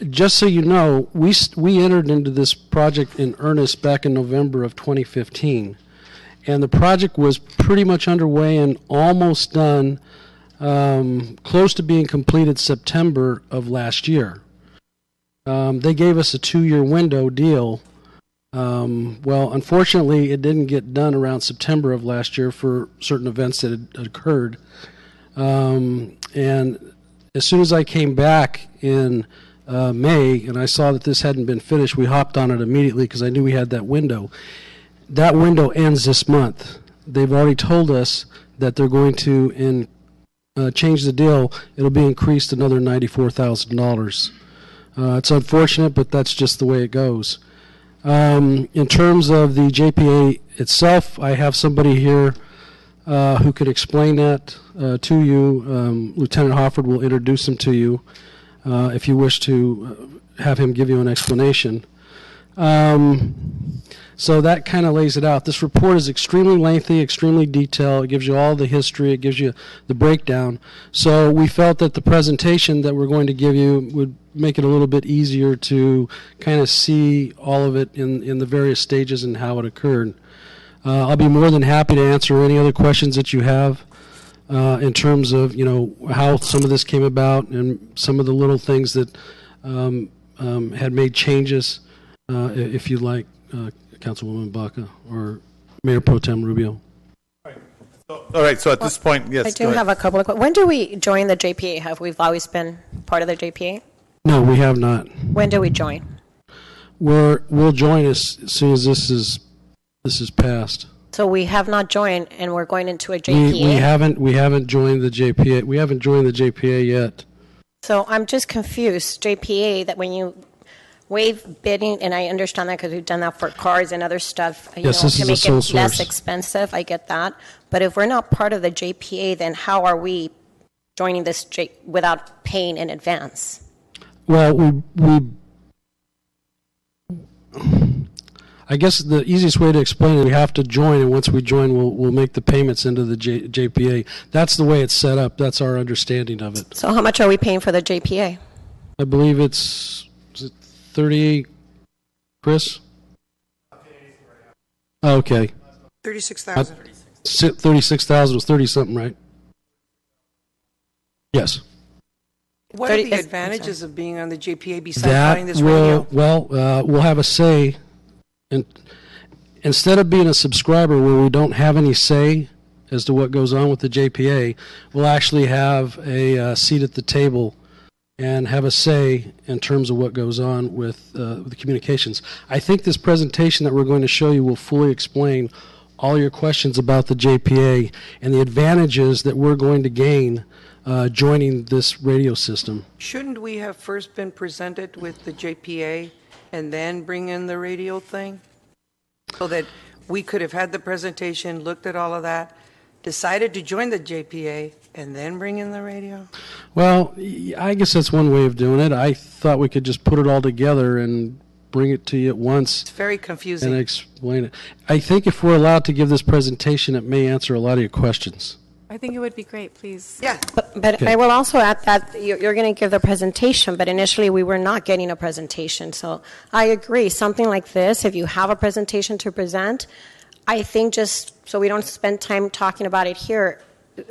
Just so you know, we entered into this project in earnest back in November of 2015, and the project was pretty much underway and almost done, close to being completed September of last year. They gave us a 2-year window deal. Well, unfortunately, it didn't get done around September of last year for certain events that had occurred. And as soon as I came back in May and I saw that this hadn't been finished, we hopped on it immediately because I knew we had that window. That window ends this month. They've already told us that they're going to change the deal. It'll be increased another $94,000. It's unfortunate, but that's just the way it goes. In terms of the JPA itself, I have somebody here who could explain that to you. Lieutenant Hofford will introduce him to you if you wish to have him give you an explanation. So that kind of lays it out. This report is extremely lengthy, extremely detailed. It gives you all the history. It gives you the breakdown. So we felt that the presentation that we're going to give you would make it a little bit easier to kind of see all of it in the various stages and how it occurred. I'll be more than happy to answer any other questions that you have in terms of, how some of this came about and some of the little things that had made changes, if you'd like. Councilwoman Baca or Mayor Pro Tem Rubio. All right, so at this point, yes. I do have a couple of questions. When do we join the JPA? Have we always been part of the JPA? No, we have not. When do we join? We'll join as soon as this is passed. So we have not joined, and we're going into a JPA. We haven't joined the JPA. We haven't joined the JPA yet. So I'm just confused. JPA, that when you waive bidding, and I understand that because we've done that for cars and other stuff, Yes, this to is make a sole it less source. expensive. I get that. But if we're not part of the JPA, then how are we joining this without paying in advance? Well, I guess the easiest way to explain it, we have to join, and once we join, we'll make the payments into the JPA. That's the way it's set up. That's our understanding of it. So how much are we paying for the JPA? I believe is it 38, Chris? Okay. 36,000. 36,000 was 30-something, right? Yes. What are the 30 advantages of being on the JPA besides buying this radio? We'll have a say. And instead of being a subscriber where we don't have any say as to what goes on with the JPA, we'll actually have a seat at the table and have a say in terms of what goes on with the communications. I think this presentation that we're going to show you will fully explain all your questions about the JPA and the advantages that we're going to gain joining this radio system. Shouldn't we have first been presented with the JPA and then bring in the radio thing? So that we could have had the presentation, looked at all of that, decided to join the JPA, and then bring in the radio? Well, I guess that's one way of doing it. I thought we could just put it all together and bring it to you at once. It's very confusing. And explain it. I think if we're allowed to give this presentation, it may answer a lot of your questions. I think it would be great, please. Yeah. But Okay. I will also add that you're going to give the presentation, but initially we were not getting a presentation. So I agree. Something like this, if you have a presentation to present, I think just so we don't spend time talking about it here,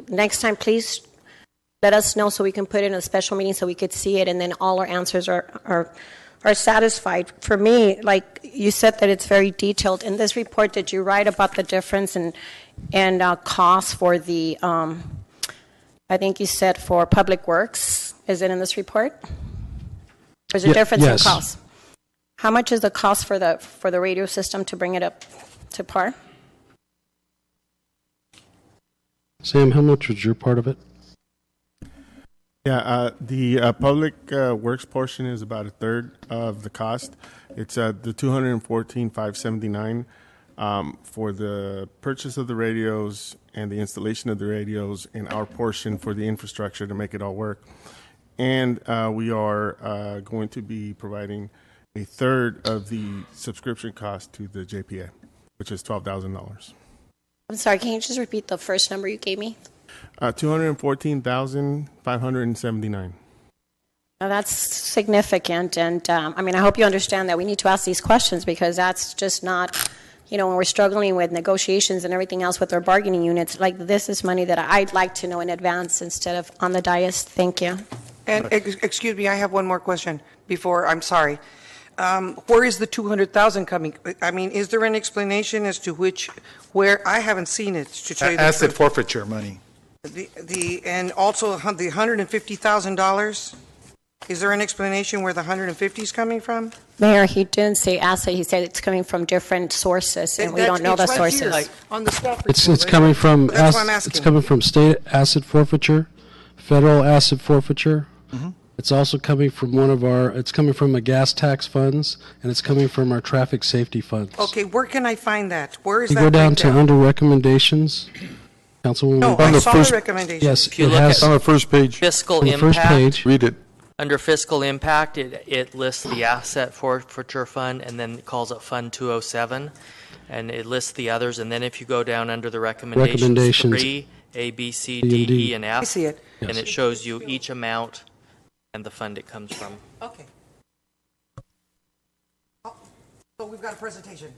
next time please let us know so we can put it in a special meeting so we could see it and then all our answers are satisfied. For me, like you said that it's very detailed. In this report, did you write about the difference and costs for the, I think you said for public works? Is it in this report? There's a difference yes. in cost. How much is the cost for the radio system to bring it up to par? Sam, how much was your part of it? Yeah, the public works portion is about a third of the cost. It's the $214,579 for the purchase of the radios and the installation of the radios, and our portion for the infrastructure to make it all work. And we are going to be providing a third of the subscription cost to the JPA, which is $12,000. I'm sorry, can you just repeat the first number you gave me? $214,579. Now that's significant, and I hope you understand that we need to ask these questions because that's just not, when we're struggling with negotiations and everything else with our bargaining units, like this is money that I'd like to know in advance instead of on the dais. Thank you. And excuse me, I have one more question before, I'm sorry. Where is the 200,000 coming? Is there an explanation as to where I haven't seen it, to tell you the Asset truth? forfeiture money. And also the $150,000. Is there an explanation where the 150 is coming from? Mayor, he didn't say asset. He said it's coming from different sources, and we don't know the It's right sources. here, on the staff It's report, right coming here. from That's why I'm asking. it's coming from state asset forfeiture, federal asset forfeiture. Mm-hmm. It's also coming from it's coming from a gas tax funds, and it's coming from our traffic safety funds. Okay, where can I find that? Where is You that go down to breakdown? under recommendations, Councilwoman. No, I saw the recommendation. Yes, If you it look has at On the first page. fiscal on the first impact, page. Read it. Under fiscal impact, it lists the asset forfeiture fund and then it calls it Fund 207, and it lists the others. And then if you go down under the recommendations 3, A, B, C, D, E, and F, I see it. and it shows you each amount and the fund it comes from. Okay. So we've got a presentation.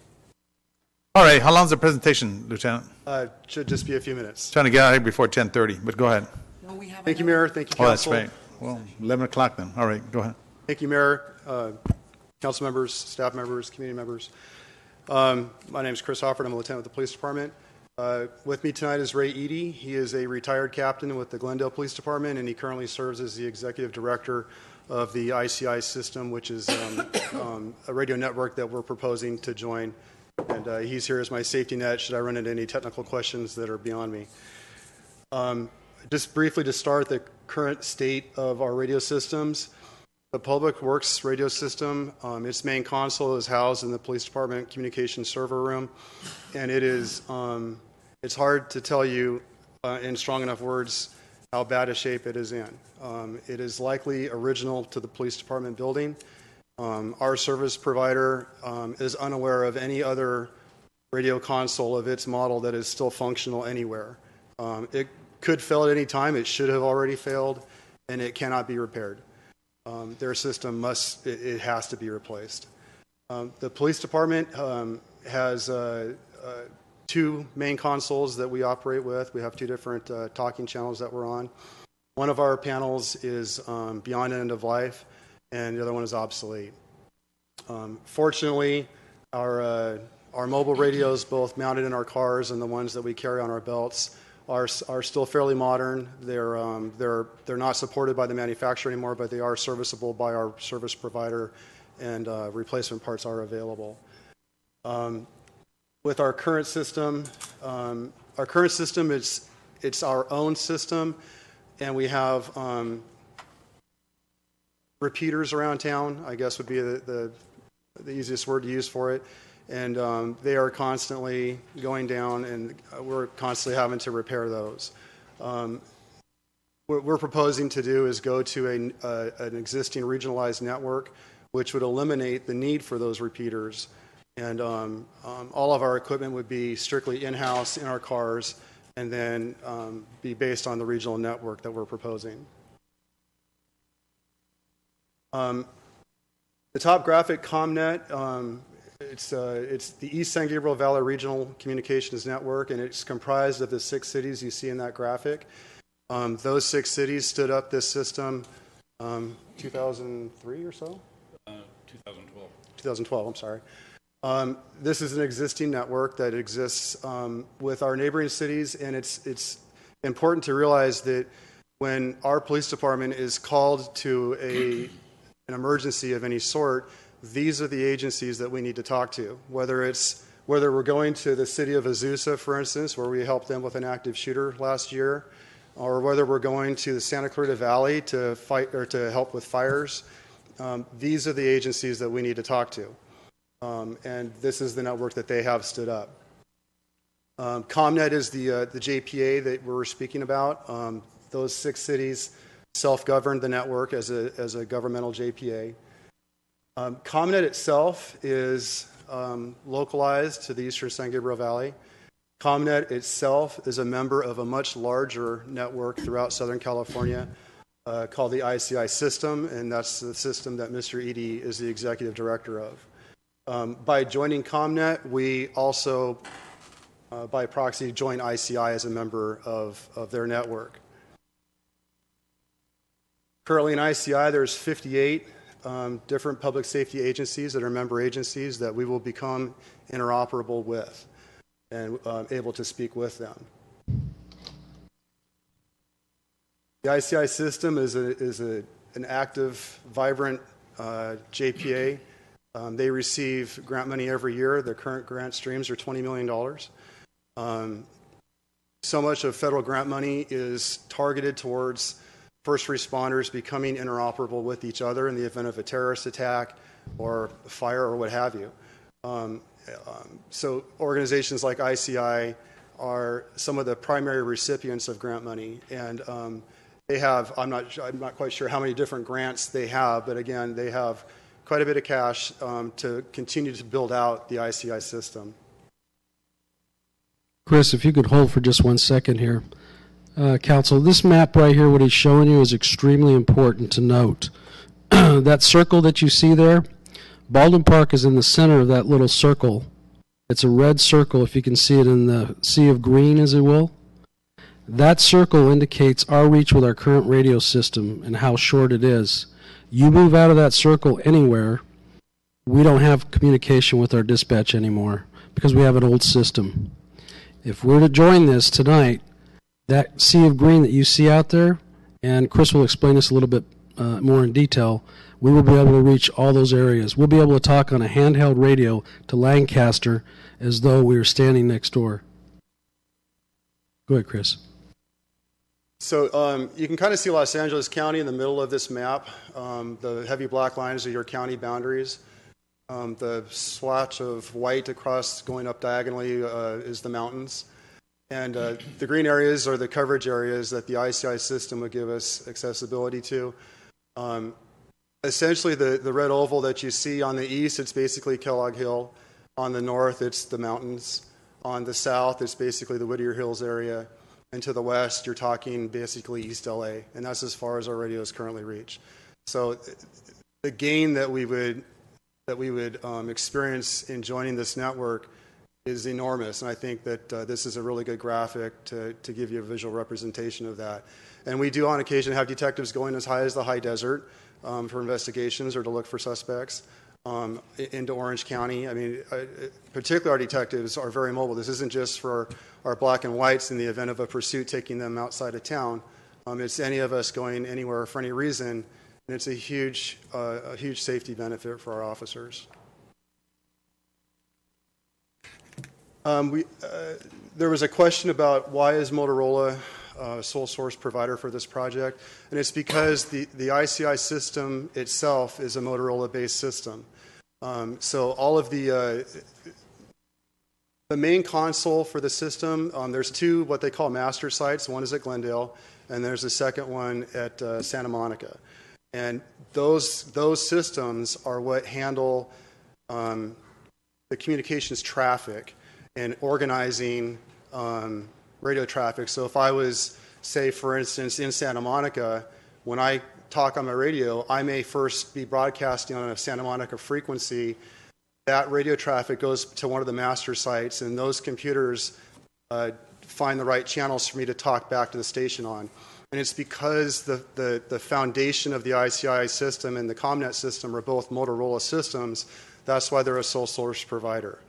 All right, how long's the presentation, Lieutenant? Should just be a few minutes. Trying to get out of here before 10:30, but go ahead. Thank you, Mayor. Thank you, Oh, that's Council. right. Well, 11 o'clock then. All right, go ahead. Thank you, Mayor, Council members, staff members, community members. My name is Chris Hofford. I'm a lieutenant with the police department. With me tonight is Ray Eady. He is a retired captain with the Glendale Police Department, and he currently serves as the executive director of the ICI system, which is a radio network that we're proposing to join. And he's here as my safety net should I run into any technical questions that are beyond me. Just briefly to start, the current state of our radio systems. The Public Works radio system, its main console is housed in the police department communication server room, and it is, it's hard to tell you in strong enough words how bad a shape it is in. It is likely original to the police department building. Our service provider is unaware of any other radio console of its model that is still functional anywhere. It could fail at any time. It should have already failed, and it cannot be repaired. Their system it has to be replaced. The police department has two main consoles that we operate with. We have two different talking channels that we're on. One of our panels is beyond end of life, and the other one is obsolete. Fortunately, our mobile radios, both mounted in our cars and the ones that we carry on our belts, are still fairly modern. They're not supported by the manufacturer anymore, but they are serviceable by our service provider, and replacement parts are available. With our current system, it's our own system, and we have repeaters around town, I guess would be the easiest word to use for it. And they are constantly going down, and we're constantly having to repair those. What we're proposing to do is go to an existing regionalized network, which would eliminate the need for those repeaters. And all of our equipment would be strictly in-house in our cars, and then be based on the regional network that we're proposing. The top graphic, ComNet, it's the East San Gabriel Valley Regional Communications Network, and it's comprised of the 6 cities you see in that graphic. Those 6 cities stood up this system 2003 or so? 2012. 2012, I'm sorry. This is an existing network that exists with our neighboring cities, and it's important to realize that when our police department is called to an emergency of any sort, these are the agencies that we need to talk to. Whether we're going to the city of Azusa, for instance, where we helped them with an active shooter last year, or whether we're going to the Santa Clarita Valley to fight or to help with fires, these are the agencies that we need to talk to. And this is the network that they have stood up. ComNet is the JPA that we're speaking about. Those 6 cities self-govern the network as a governmental JPA. ComNet itself is localized to the eastern San Gabriel Valley. ComNet itself is a member of a much larger network throughout Southern California called the ICI system, and that's the system that Mr. Eady is the executive director of. By joining ComNet, we also, by proxy, join ICI as a member of their network. Currently in ICI, there's 58 different public safety agencies that are member agencies that we will become interoperable with and able to speak with them. The ICI system is an active, vibrant JPA. They receive grant money every year. Their current grant streams are $20 million. So much of federal grant money is targeted towards first responders becoming interoperable with each other in the event of a terrorist attack or fire or what have you. So organizations like ICI are some of the primary recipients of grant money, and They have, I'm not quite sure how many different grants they have, but again, they have quite a bit of cash to continue to build out the ICI system. Chris, if you could hold for just 1 second here. Council, this map right here, what he's showing you, is extremely important to note. That circle that you see there, Baldwin Park is in the center of that little circle. It's a red circle, if you can see it in the sea of green, as it will. That circle indicates our reach with our current radio system and how short it is. You move out of that circle anywhere, we don't have communication with our dispatch anymore because we have an old system. If we're to join this tonight, that sea of green that you see out there, and Chris will explain this a little bit more in detail, we will be able to reach all those areas. We'll be able to talk on a handheld radio to Lancaster as though we were standing next door. Go ahead, Chris. So you can kind of see Los Angeles County in the middle of this map. The heavy black lines are your county boundaries. The swatch of white across going up diagonally is the mountains. And the green areas are the coverage areas that the ICI system would give us accessibility to. Essentially, the red oval that you see on the east, it's basically Kellogg Hill. On the north, it's the mountains. On the south, it's basically the Whittier Hills area. And to the west, you're talking basically East LA. And that's as far as our radios currently reach. So the gain that we would experience in joining this network is enormous, and I think that this is a really good graphic to give you a visual representation of that. And we do on occasion have detectives going as high as the high desert for investigations or to look for suspects into Orange County. I mean, particularly our detectives are very mobile. This isn't just for our black and whites in the event of a pursuit taking them outside of town. It's any of us going anywhere for any reason, and it's a huge safety benefit for our officers. There was a question about why is Motorola sole source provider for this project, and it's because the ICI system itself is a Motorola-based system. So all of the main console for the system, there's two what they call master sites. One is at Glendale, and there's a second one at Santa Monica. And those systems are what handle the communications traffic and organizing radio traffic. So if I was, say, for instance, in Santa Monica, when I talk on my radio, I may first be broadcasting on a Santa Monica frequency. That radio traffic goes to one of the master sites, and those computers find the right channels for me to talk back to the station on. And it's because the foundation of the ICI system and the ComNet system are both Motorola systems. That's why they're a sole source provider.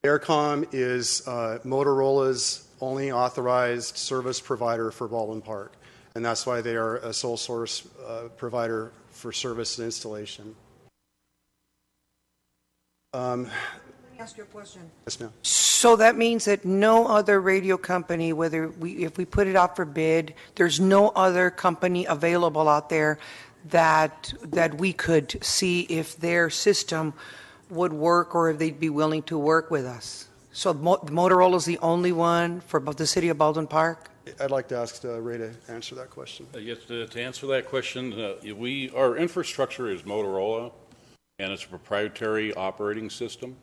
Aircom is Motorola's only authorized service provider for Baldwin Park, and that's why they are a sole source provider for service and installation. Let me ask you a question. Yes, ma'am. So that means that no other radio company, if we put it out for bid, there's no other company available out there that we could see if their system would work or if they'd be willing to work with us. So Motorola is the only one for the city of Baldwin Park? I'd like to ask Ray to answer that question. Yes, to answer that question, our infrastructure is Motorola, and it's a proprietary operating system.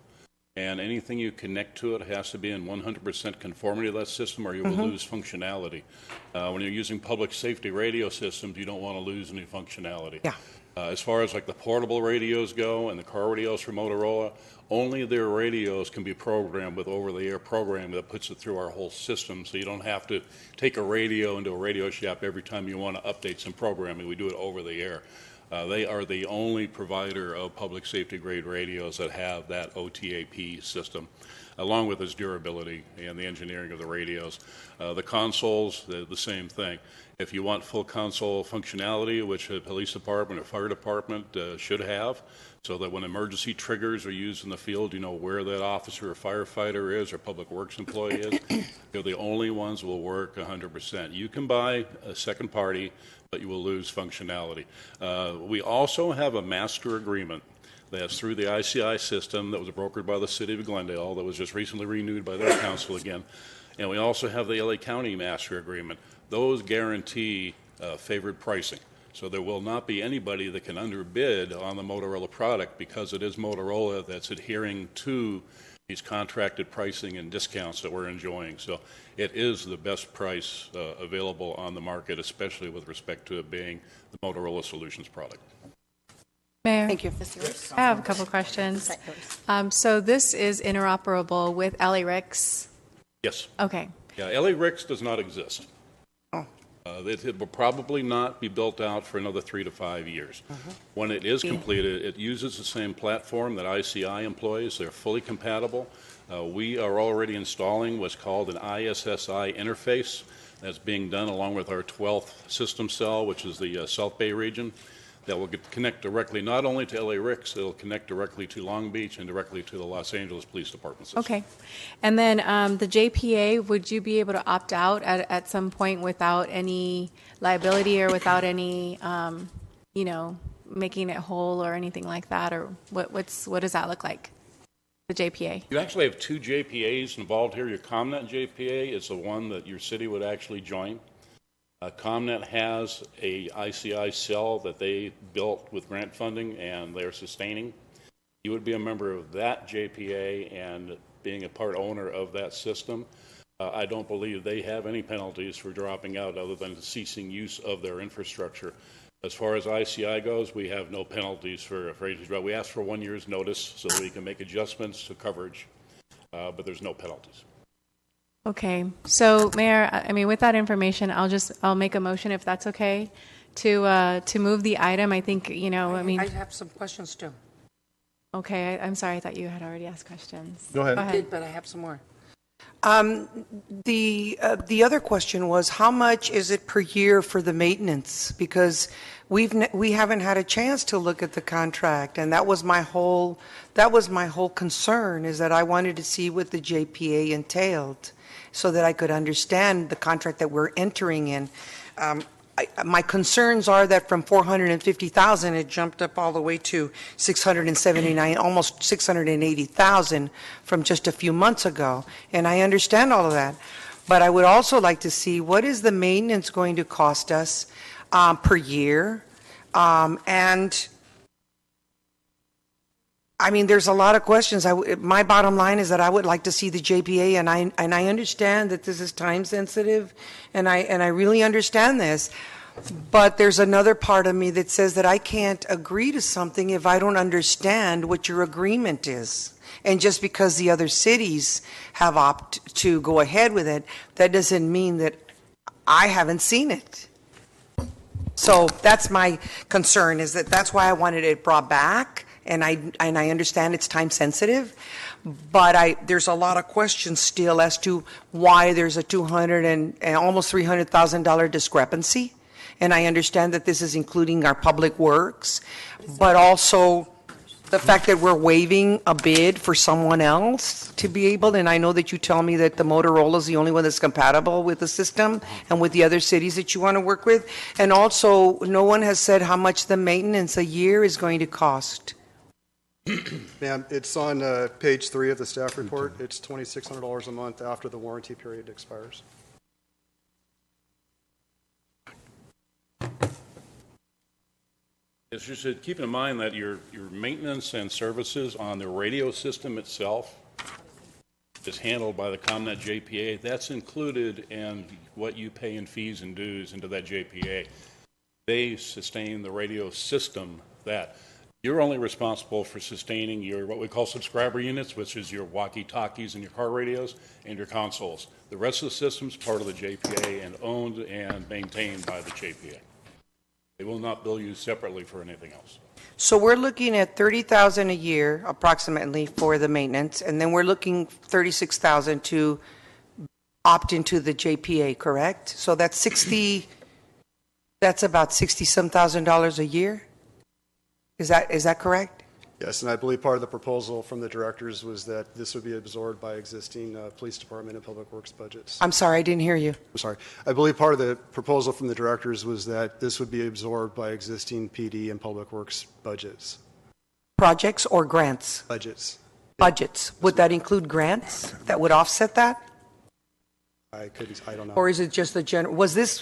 And anything you connect to it has to be in 100% conformity to that system, or you will lose functionality. When you're using public safety radio systems, you don't want to lose any functionality. Yeah. As far as like the portable radios go and the car radios from Motorola, only their radios can be programmed with over-the-air programming that puts it through our whole system, so you don't have to take a radio into a radio shop every time you want to update some programming. We do it over the air. They are the only provider of public safety grade radios that have that OTAP system, along with its durability and the engineering of the radios. The consoles, the same thing. If you want full console functionality, which a police department or fire department should have, so that when emergency triggers are used in the field, you know where that officer or firefighter is or public works employee is, they're the only ones that will work 100%. You can buy a second party, but you will lose functionality. We also have a master agreement that's through the ICI system that was brokered by the city of Glendale, that was just recently renewed by their council again. And we also have the LA County master agreement. those guarantee favored pricing. So there will not be anybody that can underbid on the Motorola product because it is Motorola that's adhering to these contracted pricing and discounts that we're enjoying. So it is the best price available on the market, especially with respect to it being the Motorola Solutions product. Mayor? Thank you. I have a couple questions. So this is interoperable with LA-RICS? Yes. Okay. Yeah, LA-RICS does not exist. Oh. It will probably not be built out for another 3 to 5 years. When it is completed, it uses the same platform that ICI employs. They're fully compatible. We are already installing what's called an ISSI interface. That's being done along with our 12th system cell, which is the South Bay region. That will connect directly not only to LA-RICS, it'll connect directly to Long Beach and directly to the Los Angeles Police Department system. Okay. And then the JPA, would you be able to opt out at some point without any liability or without any, making it whole or anything like that? Or what does that look like, the JPA? You actually have 2 JPAs involved here. Your ComNet JPA is the one that your city would actually join. ComNet has a ICI cell that they built with grant funding and they're sustaining. You would be a member of that JPA and being a part owner of that system. I don't believe they have any penalties for dropping out other than ceasing use of their infrastructure. As far as ICI goes, we have no penalties for agencies. We ask for 1 year's notice so that we can make adjustments to coverage, but there's no penalties. Okay, so Mayor, I mean, with that information, I'll make a motion if that's okay to move the item. I think, I have some questions too. Okay, I'm sorry, I thought you had already asked questions. Go ahead. I did, but I have some more. The other question was, how much is it per year for the maintenance? Because we haven't had a chance to look at the contract, and that was my whole concern, is that I wanted to see what the JPA entailed, so that I could understand the contract that we're entering in. My concerns are that from 450,000, it jumped up all the way to 679, almost 680,000 from just a few months ago. And I understand all of that. But I would also like to see what is the maintenance going to cost us per year. And I mean, there's a lot of questions. My bottom line is that I would like to see the JPA, and I understand that this is time sensitive, and I really understand this. But there's another part of me that says that I can't agree to something if I don't understand what your agreement is. And just because the other cities have opted to go ahead with it, that doesn't mean that I haven't seen it. So that's my concern, is that's why I wanted it brought back. And I understand it's time sensitive, but there's a lot of questions still as to why there's a $200,000 and almost $300,000 discrepancy. And I understand that this is including our public works, but also the fact that we're waiving a bid for someone else to be able. And I know that you tell me that the Motorola is the only one that's compatible with the system and with the other cities that you want to work with. And also, no one has said how much the maintenance a year is going to cost. Ma'am, it's on page 3 of the staff report. It's $2,600 a month after the warranty period expires. As you should keep in mind that your maintenance and services on the radio system itself is handled by the ComNet JPA. That's included in what you pay in fees and dues into that JPA. They sustain the radio system that. You're only responsible for sustaining your what we call subscriber units, which is your walkie-talkies and your car radios and your consoles. The rest of the system's part of the JPA and owned and maintained by the JPA. They will not bill you separately for anything else. So we're looking at $30,000 a year approximately for the maintenance, and then we're looking $36,000 to opt into the JPA, correct? So that's about $60-some thousand a year? Is that correct? Yes, and I believe part of the proposal from the directors was that this would be absorbed by existing police department and public works budgets. I'm sorry, I didn't hear you. I'm sorry. I believe part of the proposal from the directors was that this would be absorbed by existing PD and public works budgets. Projects or grants? Budgets. Budgets. Would that include grants that would offset that? I don't know. Or is it just the general, was this,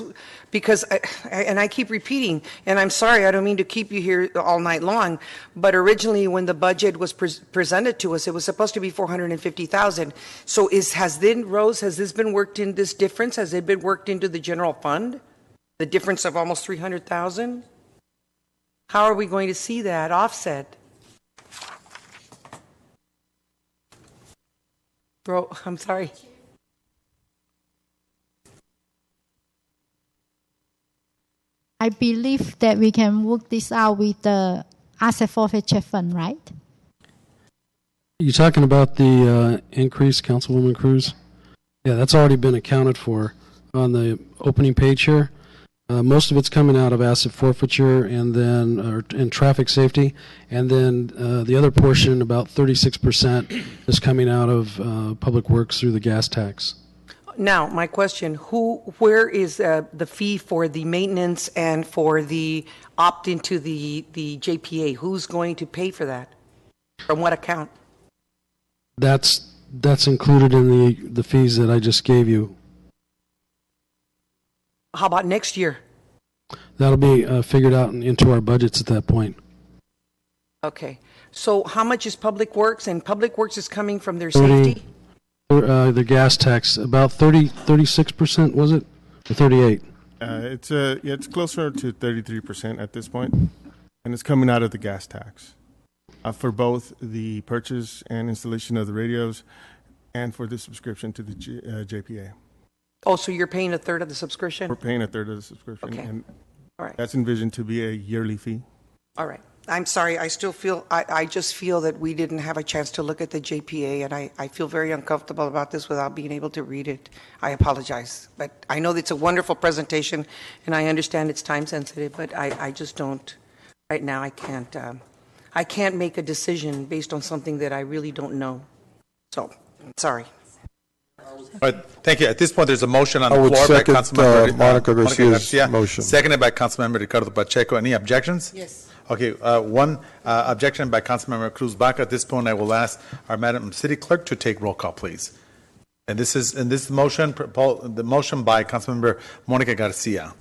because, and I keep repeating, and I'm sorry, I don't mean to keep you here all night long, but originally when the budget was presented to us, it was supposed to be 450,000. So has this been worked in, this difference, has it been worked into the general fund? The difference of almost 300,000? How are we going to see that offset? Bro, I'm sorry. I believe that we can work this out with the asset forfeiture fund, right? You talking about the increase, Councilwoman Cruz? Yeah, that's already been accounted for on the opening page here. Most of it's coming out of asset forfeiture and then and traffic safety, and then the other portion, about 36%, is coming out of public works through the gas tax. Now, my question, where is the fee for the maintenance and for the opt into the JPA? Who's going to pay for that? From what account? That's included in the fees that I just gave you. How about next year? That'll be figured out into our budgets at that point. Okay. So how much is Public Works? And Public Works is coming from their safety? The gas tax, about 36%, was it? Or 38? It's closer to 33% at this point, and it's coming out of the gas tax for both the purchase and installation of the radios and for the subscription to the JPA. Oh, so you're paying a third of the subscription? We're paying a third of the subscription. Okay. And all right. That's envisioned to be a yearly fee. All right. I'm sorry. I still feel, I just feel that we didn't have a chance to look at the JPA, and I feel very uncomfortable about this without being able to read it. I apologize. But I know that it's a wonderful presentation, and I understand it's time sensitive, but I just don't, right now I can't make a decision based on something that I really don't know. So, sorry. All right, thank you. At this point, there's a motion on I the would floor by second, Councilmember Monica Garcia's motion. Seconded by Councilmember Ricardo Pacheco. Any objections? Yes. Okay, one objection by Councilmember Cruz Baca. At this point, I will ask our Madam City Clerk to take roll call, please. And this is the motion by Councilmember Monica Garcia.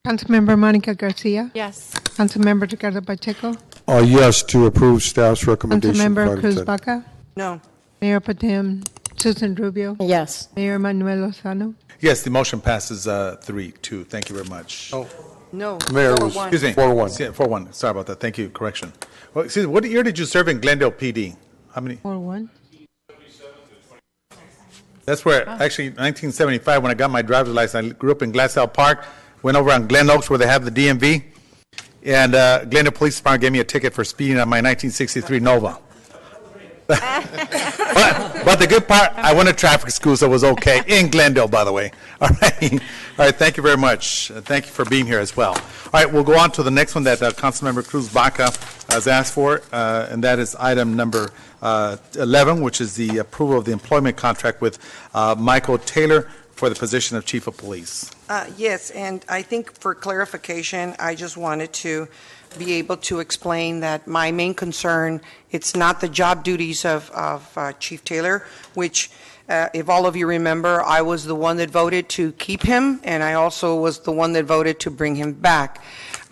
Councilmember Monica Garcia. Yes. Councilmember Ricardo Pacheco. Yes, to approve staff's recommendation. Councilmember Cruz Baca. No. Mayor Pro Tem Susan Rubio. Yes. Mayor Manuel Lozano. Yes, the motion passes 3-2. Thank you very much. Oh. No. Mayor, 4-1. Excuse me. 4-1. 4-1. Sorry about that. Thank you. Correction. Well, excuse me. What year did you serve in Glendale PD? How many? 4-1. That's where, actually, 1975, when I got my driver's license, I grew up in Glassell Park, went over on Glen Oaks where they have the DMV, and Glendale Police Department gave me a ticket for speeding on my 1963 Nova. but the good part, I went to traffic school, so it was okay. In Glendale, by the way. All right. All right, thank you very much. Thank you for being here as well. All right, we'll go on to the next one that Councilmember Cruz Baca has asked for, and that is item number 11, which is the approval of the employment contract with Michael Taylor for the position of Chief of Police. Yes, and I think for clarification, I just wanted to be able to explain that my main concern, it's not the job duties of Chief Taylor, which, if all of you remember, I was the one that voted to keep him, and I also was the one that voted to bring him back.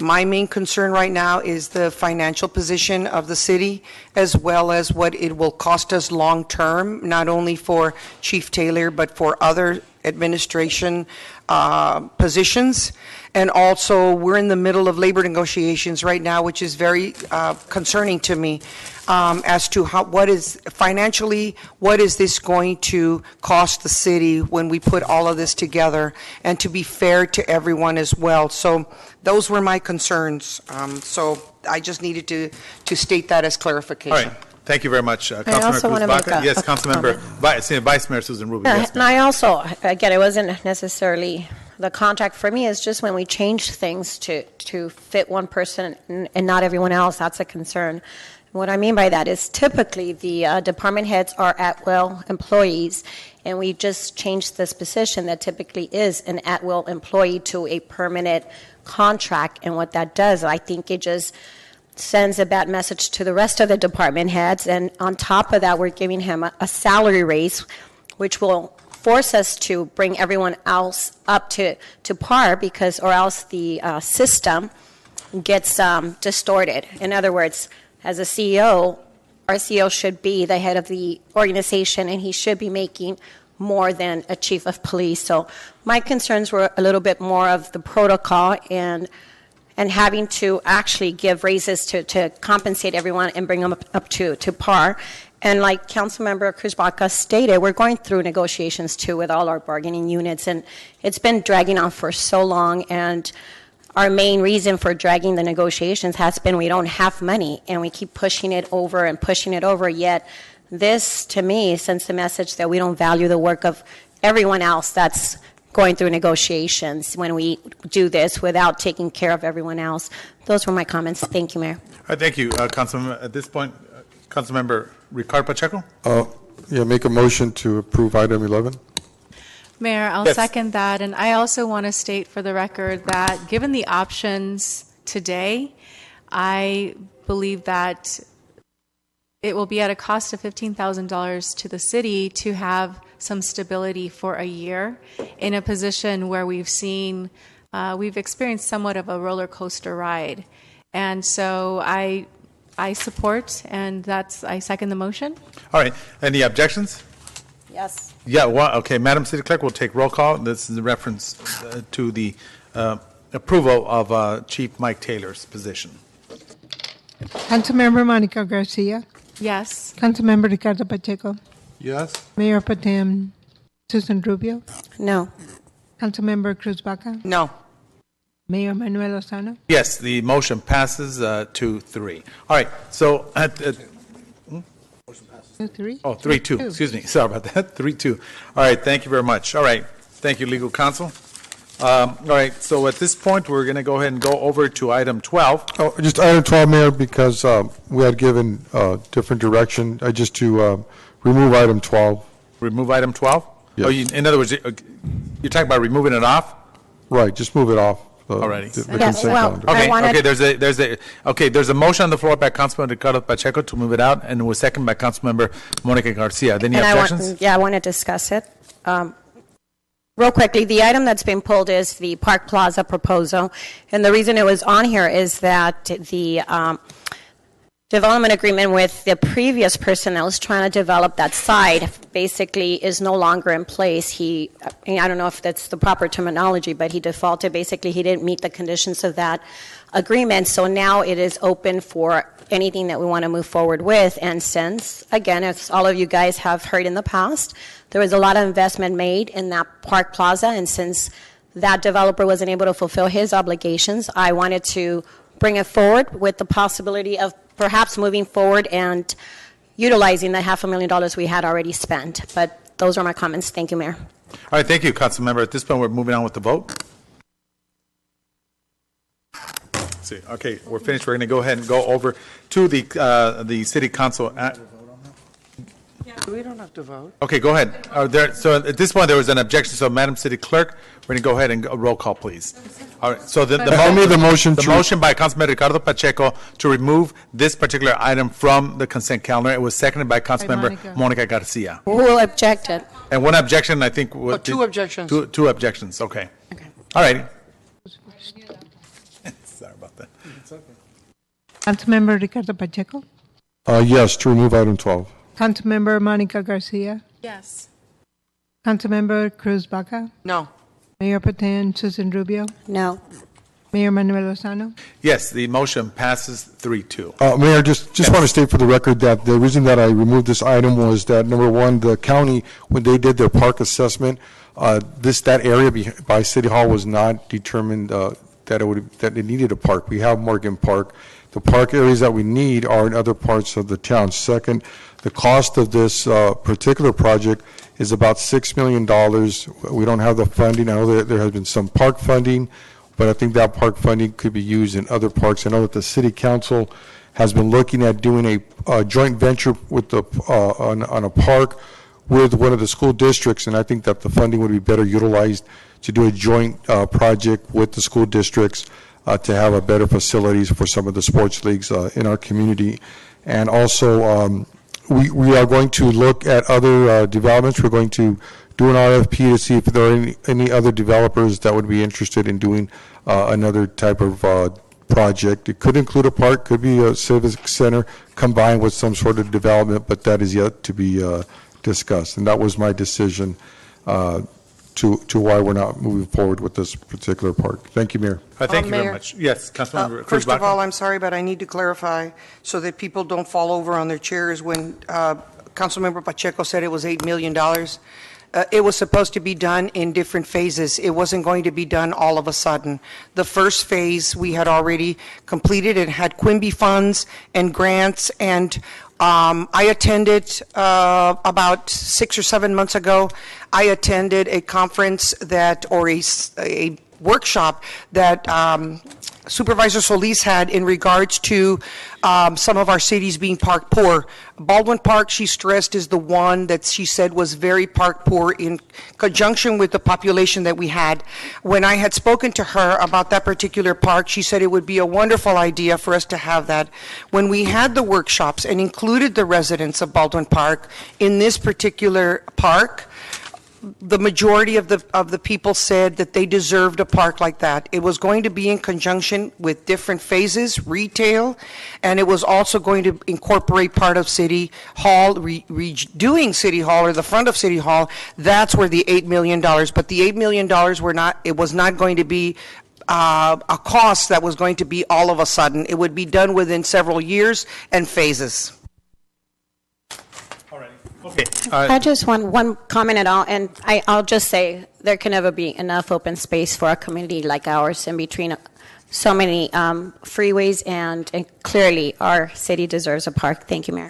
My main concern right now is the financial position of the city, as well as what it will cost us long-term, not only for Chief Taylor, but for other administration positions. And also, we're in the middle of labor negotiations right now, which is very concerning to me as to what is this going to cost the city when we put all of this together, and to be fair to everyone as well. So those were my concerns. So I just needed to state that as clarification. All right. Thank you very much, Councilmember also want to Cruz make Baca. Yes, a Councilmember, Vice Mayor Susan Rubio. Yes, and I also, again, it wasn't necessarily the contract for me. It's just when we change things to fit one person and not everyone else, that's a concern. What I mean by that is typically the department heads are at-will employees, and we just changed this position that typically is an at-will employee to a permanent contract. And what that does, I think it just sends a bad message to the rest of the department heads. And on top of that, we're giving him a salary raise, which will force us to bring everyone else up to par, because or else the system gets distorted. In other words, as a CEO, our CEO should be the head of the organization, and he should be making more than a chief of police. So my concerns were a little bit more of the protocol and having to actually give raises to compensate everyone and bring them up to par. And like Councilmember Cruz Baca stated, we're going through negotiations too with all our bargaining units, and it's been dragging on for so long. And our main reason for dragging the negotiations has been we don't have money, and we keep pushing it over and pushing it over. Yet this, to me, sends the message that we don't value the work of everyone else that's going through negotiations when we do this without taking care of everyone else. Those were my comments. Thank you, Mayor. All right, thank you, Councilman. At this point, Councilmember Ricardo Pacheco. Yeah, make a motion to approve item 11. Mayor, I'll Yes. second that. And I also want to state for the record that given the options today, I believe that it will be at a cost of $15,000 to the city to have some stability for a year in a position where we've experienced somewhat of a roller coaster ride. And so I support, and I second the motion. All right, any objections? Yes. Yeah, well, okay, Madam City Clerk, we'll take roll call. This is a reference to the approval of Chief Mike Taylor's position. Councilmember Monica Garcia. Yes. Councilmember Ricardo Pacheco. Yes. Mayor Pro Tem Susan Rubio. No. Councilmember Cruz Baca. No. Mayor Manuel Lozano. Yes, the motion passes 2-3. All right, so at 2-3. Oh, 3-2, excuse me. Sorry about that. 3-2. All right, thank you very much. All right, thank you, legal counsel. All right, so at this point, we're going to go ahead and go over to item 12. Oh, just item 12, Mayor, because we had given different direction, just to remove item 12. Remove item 12? Yes. Oh, in other words, you're talking about removing it off? Right, just move it off. Alrighty. The consent calendar. Okay, there's a motion on the floor by Councilmember Ricardo Pacheco to move it out, and it was seconded by Councilmember Monica Garcia. Any objections? I want to discuss it. Real quickly, the item that's been pulled is the Park Plaza proposal, and the reason it was on here is that the development agreement with the previous person that was trying to develop that site basically is no longer in place. I don't know if that's the proper terminology, but he defaulted. Basically, he didn't meet the conditions of that agreement, so now it is open for anything that we want to move forward with. And since, again, as all of you guys have heard in the past, there was a lot of investment made in that Park Plaza, and since that developer wasn't able to fulfill his obligations, I wanted to bring it forward with the possibility of perhaps moving forward and utilizing the $500,000 we had already spent. But those are my comments. Thank you, Mayor. All right, thank you, Councilmember. At this point, we're moving on with the vote. Let's see. Okay, we're finished. We're going to go ahead and go over to the City Council. We don't have to vote. Okay, go ahead. So at this point, there was an objection. So, Madam City Clerk, we're going to go ahead and roll call, please. All right. So the motion by Councilman Ricardo Pacheco to remove this particular item from the consent calendar. It was seconded by Councilmember Monica Garcia. Who objected? And one objection, I think. Two objections. Two objections. Okay. All righty. Sorry about that. Councilmember Ricardo Pacheco. Yes, to remove item 12. Councilmember Monica Garcia. Yes. Councilmember Cruz Baca. No. Mayor Pro Tem Susan Rubio. No. Mayor Manuel Lozano. Yes, the motion passes 3-2. Mayor, just want to state for the record that the reason that I removed this item was that, number one, the county, when they did their park assessment, that area by City Hall was not determined that it needed a park. We have Morgan Park. The park areas that we need are in other parts of the town. Second, the cost of this particular project is about $6 million. We don't have the funding. I know that there has been some park funding, but I think that park funding could be used in other parks. I know that the City Council has been looking at doing a joint venture with on a park with one of the school districts, and I think that the funding would be better utilized to do a joint project with the school districts to have a better facilities for some of the sports leagues in our community. And also, we are going to look at other developments. We're going to do an RFP to see if there are any other developers that would be interested in doing another type of project. It could include a park, could be a civic center combined with some sort of development, but that is yet to be discussed. And that was my decision to why we're not moving forward with this particular park. Thank you, Mayor. Thank you very Mayor, much. Yes, Councilmember Cruz First of Baca. all, I'm sorry, but I need to clarify so that people don't fall over on their chairs when Councilmember Pacheco said it was $8 million. It was supposed to be done in different phases. It wasn't going to be done all of a sudden. The first phase we had already completed. It had Quimby funds and grants, and I attended about 6 or 7 months ago. I attended a conference or a workshop that Supervisor Solis had in regards to some of our cities being park poor. Baldwin Park, she stressed, is the one that she said was very park poor in conjunction with the population that we had. When I had spoken to her about that particular park, she said it would be a wonderful idea for us to have that. When we had the workshops and included the residents of Baldwin Park in this particular park, the majority of the people said that they deserved a park like that. It was going to be in conjunction with different phases, retail, and it was also going to incorporate part of City Hall, redoing City Hall or the front of City Hall. That's where the $8 million, but the $8 million was not going to be a cost that was going to be all of a sudden. It would be done within several years and phases. Okay. I just want one comment at all, and I'll just say there can never be enough open space for a community like ours in between so many freeways, and clearly our city deserves a park. Thank you, Mayor.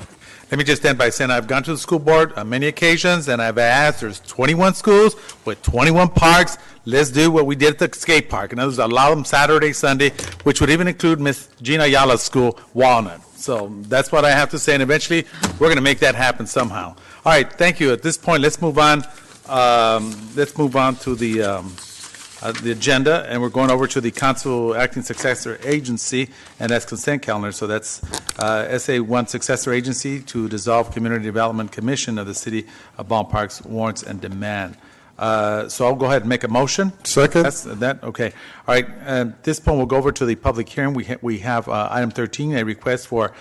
Let me just end by saying I've gone to the school board on many occasions, and I've asked, there's 21 schools with 21 parks. Let's do what we did at the skate park. In other words, allow them Saturday, Sunday, which would even include Miss Gina Ayala's school, Walnut. So that's what I have to say, and eventually we're going to make that happen somehow. All right, thank you. At this point, let's move on. To the agenda, and we're going over to the Council Acting Successor Agency, and that's consent calendar. So that's SA1 Successor Agency to dissolve Community Development Commission of the City of Baldwin Park's warrants and demand. So I'll go ahead and make a motion. Second. That's that. Okay. All right. At this point, we'll go over to the public hearing. We have item 13, a request for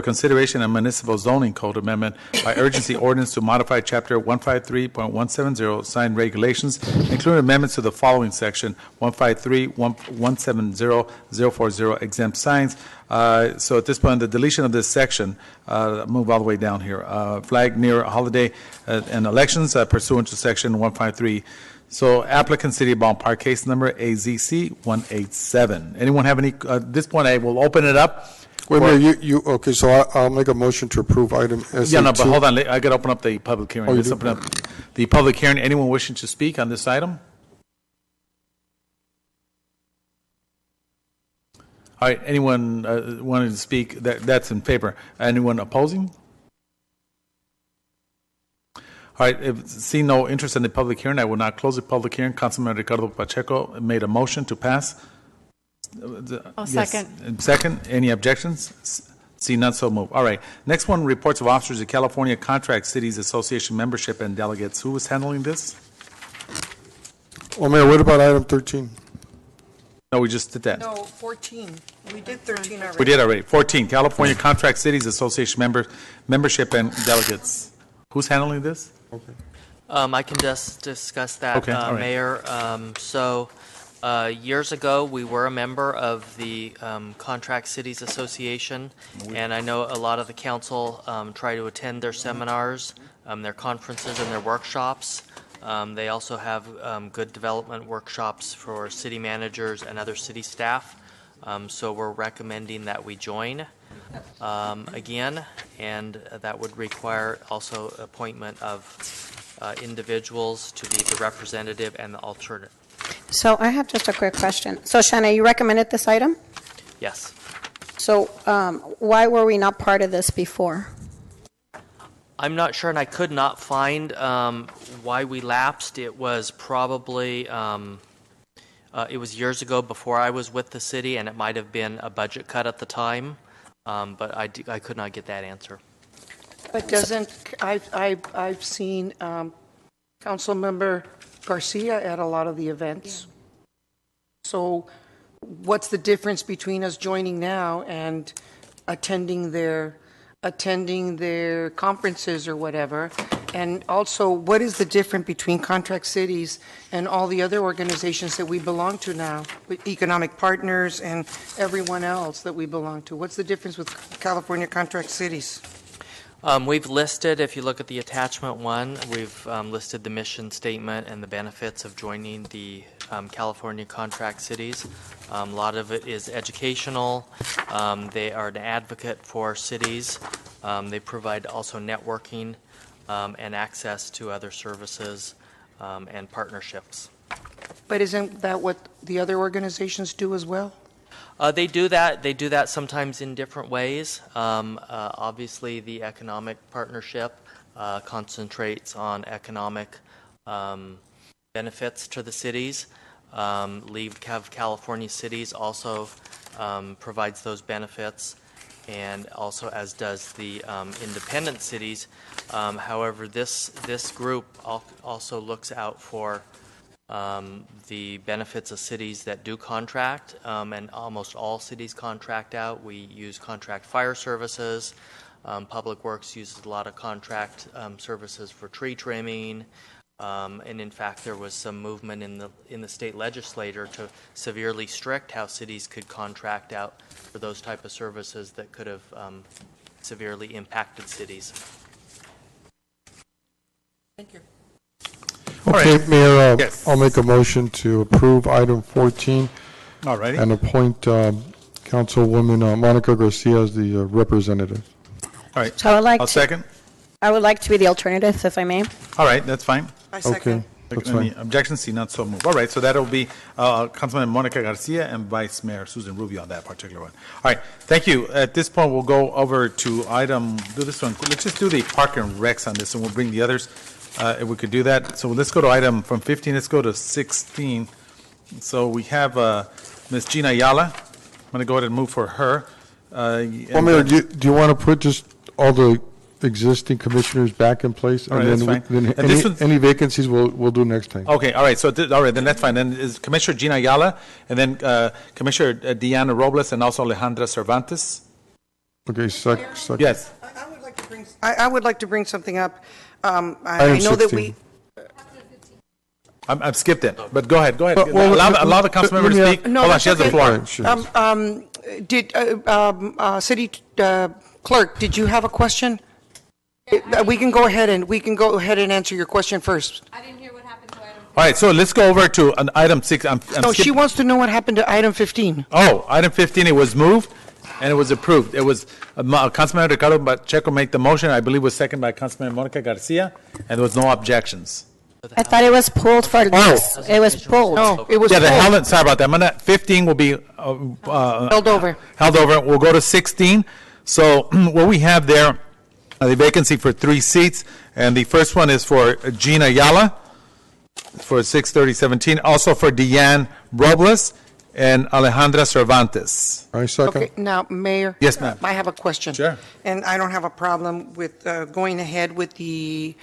consideration of municipal zoning code amendment by urgency ordinance to modify Chapter 153.170 sign regulations, including amendments to the following section: 153.170.040 exempt signs. So at this point, the deletion of this section, move all the way down here, flag near holiday and elections pursuant to Section 153. So applicant, City of Baldwin Park, case number AZC 187. Anyone have any? At this point, I will open it up. Wait, Mayor, okay, so I'll make a motion to approve item SA2. Yeah, no, but hold on. I got to open up the public hearing. Oh, Let's open up the public hearing. Anyone wishing to speak on this item? All right, anyone wanting to speak? That's in favor. Anyone opposing? All right, if see no interest in the public hearing, I will not close the public hearing. Councilman Ricardo Pacheco made a motion to pass. I'll Yes. second. Second. Any objections? See none, so move. All right. Next one, reports of officers of California Contract Cities Association membership and delegates. Who is handling this? Well, Mayor, what about item 13? No, we just did that. No, 14. We did 13 already. We did already. 14, California Contract Cities Association membership and delegates. Who's handling this? Okay. I can just discuss that, Okay, all right. Mayor. Years ago, we were a member of the Contract Cities Association, and I know a lot of the council try to attend their seminars, their conferences, and their workshops. They also have good development workshops for city managers and other city staff. So we're recommending that we join again, and that would require also appointment of individuals to be the representative and the alternate. So I have just a quick question. So Shanna, you recommended this item? Yes. So why were we not part of this before? I'm not sure, and I could not find why we lapsed. It was probably, it was years ago before I was with the city, and it might have been a budget cut at the time, but I could not get that answer. But I've seen Councilmember Garcia at a lot of the events. So what's the difference between us joining now and attending their conferences or whatever? And also, what is the difference between contract cities and all the other organizations that we belong to now, with economic partners and everyone else that we belong to? What's the difference with California contract cities? We've listed, if you look at the attachment 1, we've listed the mission statement and the benefits of joining the California contract cities. A lot of it is educational. They are an advocate for cities. They provide also networking and access to other services and partnerships. But isn't that what the other organizations do as well? They do that. They do that sometimes in different ways. Obviously, the economic partnership concentrates on economic benefits to the cities. League of California Cities also provides those benefits, and also as does the independent cities. However, this group also looks out for the benefits of cities that do contract, and almost all cities contract out. We use contract fire services. Public Works uses a lot of contract services for tree trimming. And in fact, there was some movement in the state legislature to severely restrict how cities could contract out for those type of services that could have severely impacted cities. Thank you. Okay, right. Mayor, Yes. I'll make a motion to approve item 14 All righty. and appoint Councilwoman Monica Garcia as the representative. All right. So I would like I'll to- second. I would like to be the alternative, if I may. All right, that's fine. I second. Okay, that's Any fine. objections? See none, so moved. All right, so that'll be Councilman Monica Garcia and Vice Mayor Susan Rubio on that particular one. All right, thank you. At this point, we'll go over to do this one. Let's just do the Park and Recs on this, and we'll bring the others if we could do that. So let's go to item from 15, let's go to 16. So we have Ms. Gina Ayala. I'm going to go ahead and move for her. Well, Mayor, do you want to put just all the existing commissioners back in place? All right, that's fine. Then And this one's- any vacancies we'll do next time. Okay, all right, so, all right, then that's fine. Then is Commissioner Gina Ayala, and then Commissioner Deanna Robles, and also Alejandra Cervantes. Okay, second. Yes. I would like to bring something up. I know that 16. I've skipped it, but go ahead. Well, allow the council member to speak. No, Hold on, that's she has the okay. floor. Right, sure. Did city clerk? Did you have a question? We can go ahead and answer your question first. I didn't hear what happened to item. All right, so let's go over to an item 6. I'm No, she skipping- wants to know what happened to item 15. Oh, item 15, it was moved and it was approved. It was Councilman Ricardo Pacheco made the motion, I believe was seconded by Councilman Monica Garcia, and there was no objections. I thought it was pulled for this. It was pulled. No, it was Yeah, pulled. sorry about that. 15 will be Held over. held over. We'll go to 16. So what we have there, the vacancy for 3 seats, and the first one is for Gina Ayala for 6/30/17, also for Deanne Robles and Alejandra Cervantes. I second. Okay, now, Mayor. Yes, ma'am. I have a question. Sure. And I don't have a problem with going ahead with the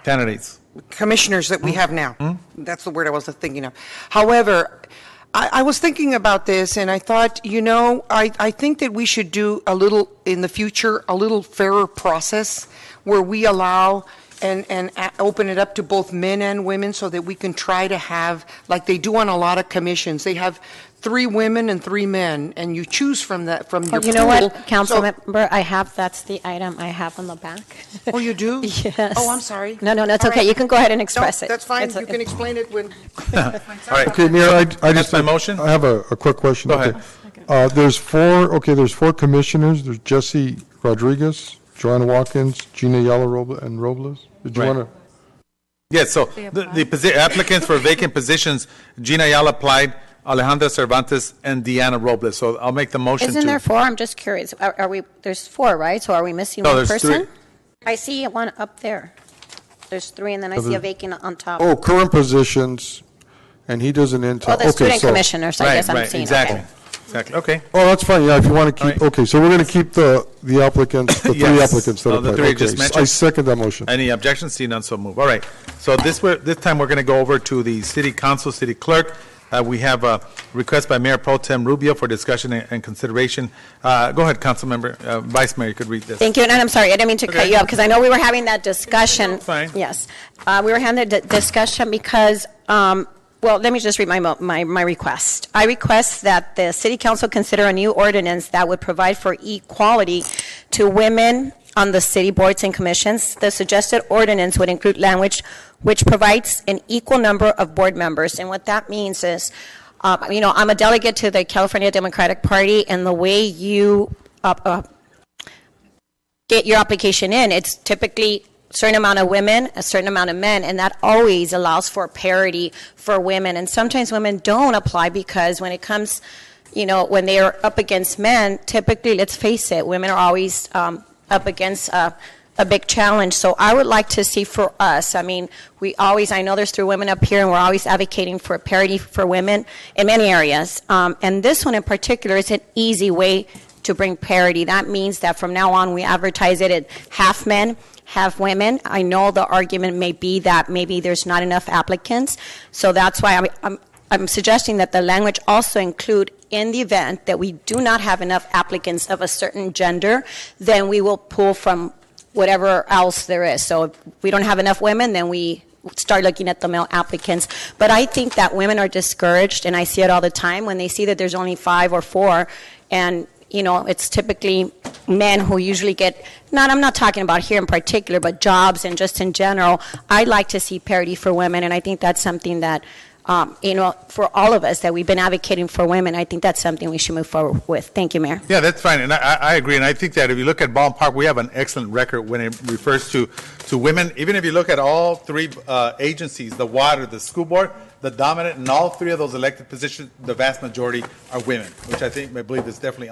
Candidates. commissioners that we have now. That's the word I was thinking of. However, I was thinking about this, and I thought, I think that we should do in the future, a little fairer process where we allow and open it up to both men and women so that we can try to have, like they do on a lot of commissions, they have 3 women and 3 men, and you choose from your Well, you know pool. what, council member, that's the item I have on the back. Oh, you do? Yes. Oh, I'm sorry. No, that's All okay. right. You can go ahead and No, express it. that's fine. It's- You can explain it when. All right. Okay, Mayor, I just. That's my motion? I have a quick question. Go Okay. There's 4 commissioners. There's Jesse Rodriguez, Joanna Watkins, Gina Ayala Robles. Did you Right. want to? Yes, so the applicants for vacant positions, Gina Ayala applied, Alejandra Cervantes, and Deanna Robles. So I'll make the motion to. Isn't there 4? I'm just curious. Are we, there's 4, right? So are we missing No, one there's person? 3. I see one up there. There's 3, and then I Oh, see a there- vacant on top. Oh, current positions, and he doesn't enter. Oh, the okay, student so- commissioners, I guess I'm seeing. Exactly. Okay. Exactly. Okay. Oh, that's fine. Yeah, if you want to keep. Okay, so we're going to keep the applicants, the three Yes. applicants that Oh, the applied. three Okay, just mentioned. I second that motion. Any objections? See none, so move. All right. So this time we're going to go over to the city council, city clerk. We have a request by Mayor Pro Tem Rubio for discussion and consideration. Go ahead, Councilmember, Vice Mayor, you could read this. Thank you, and I'm sorry, I didn't mean to cut you up, because I know we were having that discussion. Fine. Yes. We were having the discussion because, well, let me just read my request. I request that the city council consider a new ordinance that would provide for equality to women on the city boards and commissions. The suggested ordinance would include language which provides an equal number of board members. And what that means is, I'm a delegate to the California Democratic Party, and the way you get your application in, it's typically a certain amount of women, a certain amount of men, and that always allows for parity for women. And sometimes women don't apply because when it comes, when they are up against men, typically, let's face it, women are always up against a big challenge. So I would like to see for us, I know there's 3 women up here, and we're always advocating for parity for women in many areas. And this one in particular is an easy way to bring parity. That means that from now on, we advertise it at half men, half women. I know the argument may be that maybe there's not enough applicants. So that's why I'm suggesting that the language also include, in the event that we do not have enough applicants of a certain gender, then we will pull from whatever else there is. So if we don't have enough women, then we start looking at the male applicants. But I think that women are discouraged, and I see it all the time when they see that there's only 5 or 4, and it's typically men who usually get, I'm not talking about here in particular, but jobs and just in general. I'd like to see parity for women, and I think that's something that for all of us that we've been advocating for women, I think that's something we should move forward with. Thank you, Mayor. Yeah, that's fine, and I agree, and I think that if you look at Baldwin Park, we have an excellent record when it refers to women. Even if you look at all 3 agencies, the water, the school board, the dominant, and all 3 of those elected positions, the vast majority are women, which I believe is definitely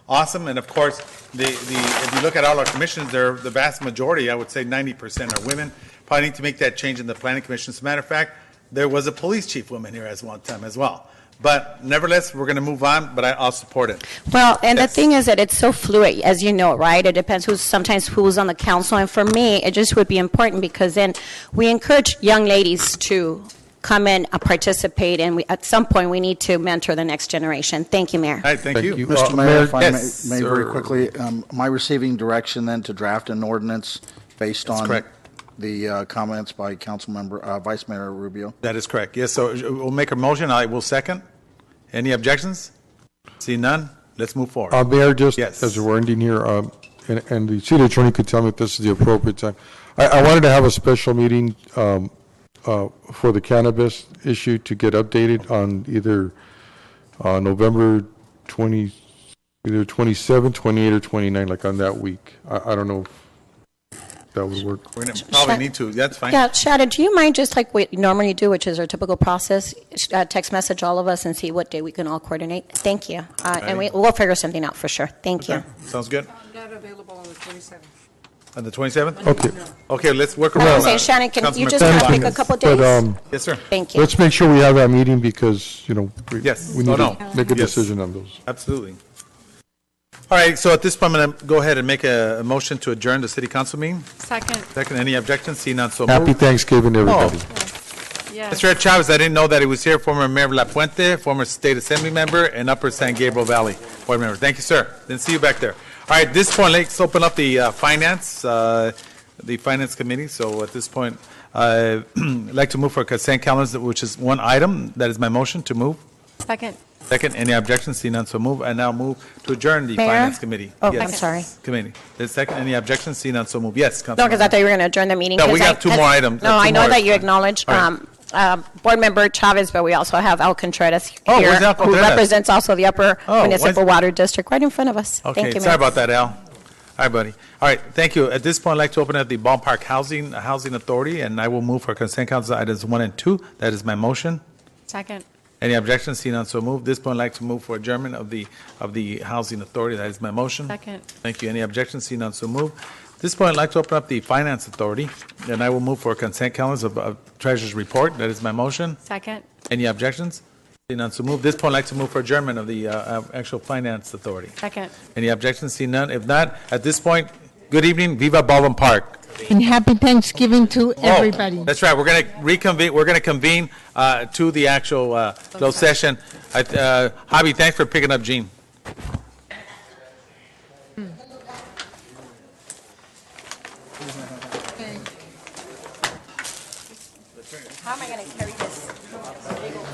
awesome. And of course, if you look at all our commissions, the vast majority, I would say 90% are women. Probably need to make that change in the planning commission. As a matter of fact, there was a police chief woman here one time as well. But nevertheless, we're going to move on, but I'll support it. Well, and the thing is that it's so fluid, as you know, right? It depends sometimes who's on the council. And for me, it just would be important because then we encourage young ladies to come in, participate, and at some point we need to mentor the next generation. Thank you, Mayor. All right, thank you. Mr. Mayor, if I yes, may very quickly, am I receiving direction then to draft an ordinance based That's on correct. the comments by Vice Mayor Rubio? That is correct. Yes, so we'll make a motion. I will second. Any objections? See none? Let's move forward. Mayor, just Yes. as we're ending here, and the city attorney could tell me if this is the appropriate time. I wanted to have a special meeting for the cannabis issue to get updated on either November 20, either 27, 28, or 29, like on that week. I don't know if that would work. We're going to probably need to. That's fine. Yeah, Shannon, do you mind just like what you normally do, which is our typical process, text message all of us and see what day we can all coordinate? Thank you. And we'll figure something out for sure. Thank you. Sounds good. I'm not available on the 27th. On the 27th? Okay. Okay, let's work I around was saying, that. Shannon, can you Councilmember just kind of Baldwin. pick a couple days? But, Yes, sir. Thank you. let's make sure we have that meeting because, Yes. we need Oh, to no. make a Yes. decision on those. Absolutely. All right, so at this point, I'm going to go ahead and make a motion to adjourn the city council meeting. Second. Second, any objections? See none, so Happy moved. Thanksgiving, everybody. Yes. Mr. Chavez, I didn't know that he was here, former Mayor of La Puente, former State Assembly member, and Upper San Gabriel Valley board member. Thank you, sir. Didn't see you back there. All right, at this point, let's open up the finance committee. So at this point, I'd like to move for consent calendars, which is one item. That is my motion to move. Second. Second, any objections? See none, so move. And now move to adjourn the Mayor? finance committee. Oh, Yes. I'm sorry. Committee. The second, any objections? See none, so move. Yes, No, Councilman. because I thought you were going to adjourn the meeting. No, we 'cause got two more items. No, Two I know more. that you acknowledge All right. Board Member Chavez, but we also have Al Contreras Oh, here, where's Al who Contreras? represents also the Upper Oh, Municipal where's- Water District, right in front of us. Okay, Thank you, sorry Mayor. about that, Al. All right, buddy. All right, thank you. At this point, I'd like to open up the Ballpark Housing Authority, and I will move for consent calendar items 1 and 2. That is my motion. Second. Any objections? See none, so move. At this point, I'd like to move for adjournment of the Housing Authority. That is my motion. Second. Thank you. Any objections? See none, so move. At this point, I'd like to open up the Finance Authority, and I will move for consent calendars of Treasurer's Report. That is my motion. Second. Any objections? Seeing none, so move. This point, I'd like to move for adjournment of the actual Finance Authority. Second. Any objections? See none. If not, at this point, good evening. Viva Baldwin Park. And happy Thanksgiving to everybody. Oh, that's right. We're going to reconvene. We're going to convene to the actual closed session. Javi, thanks for picking up Gene. How am I going to carry this?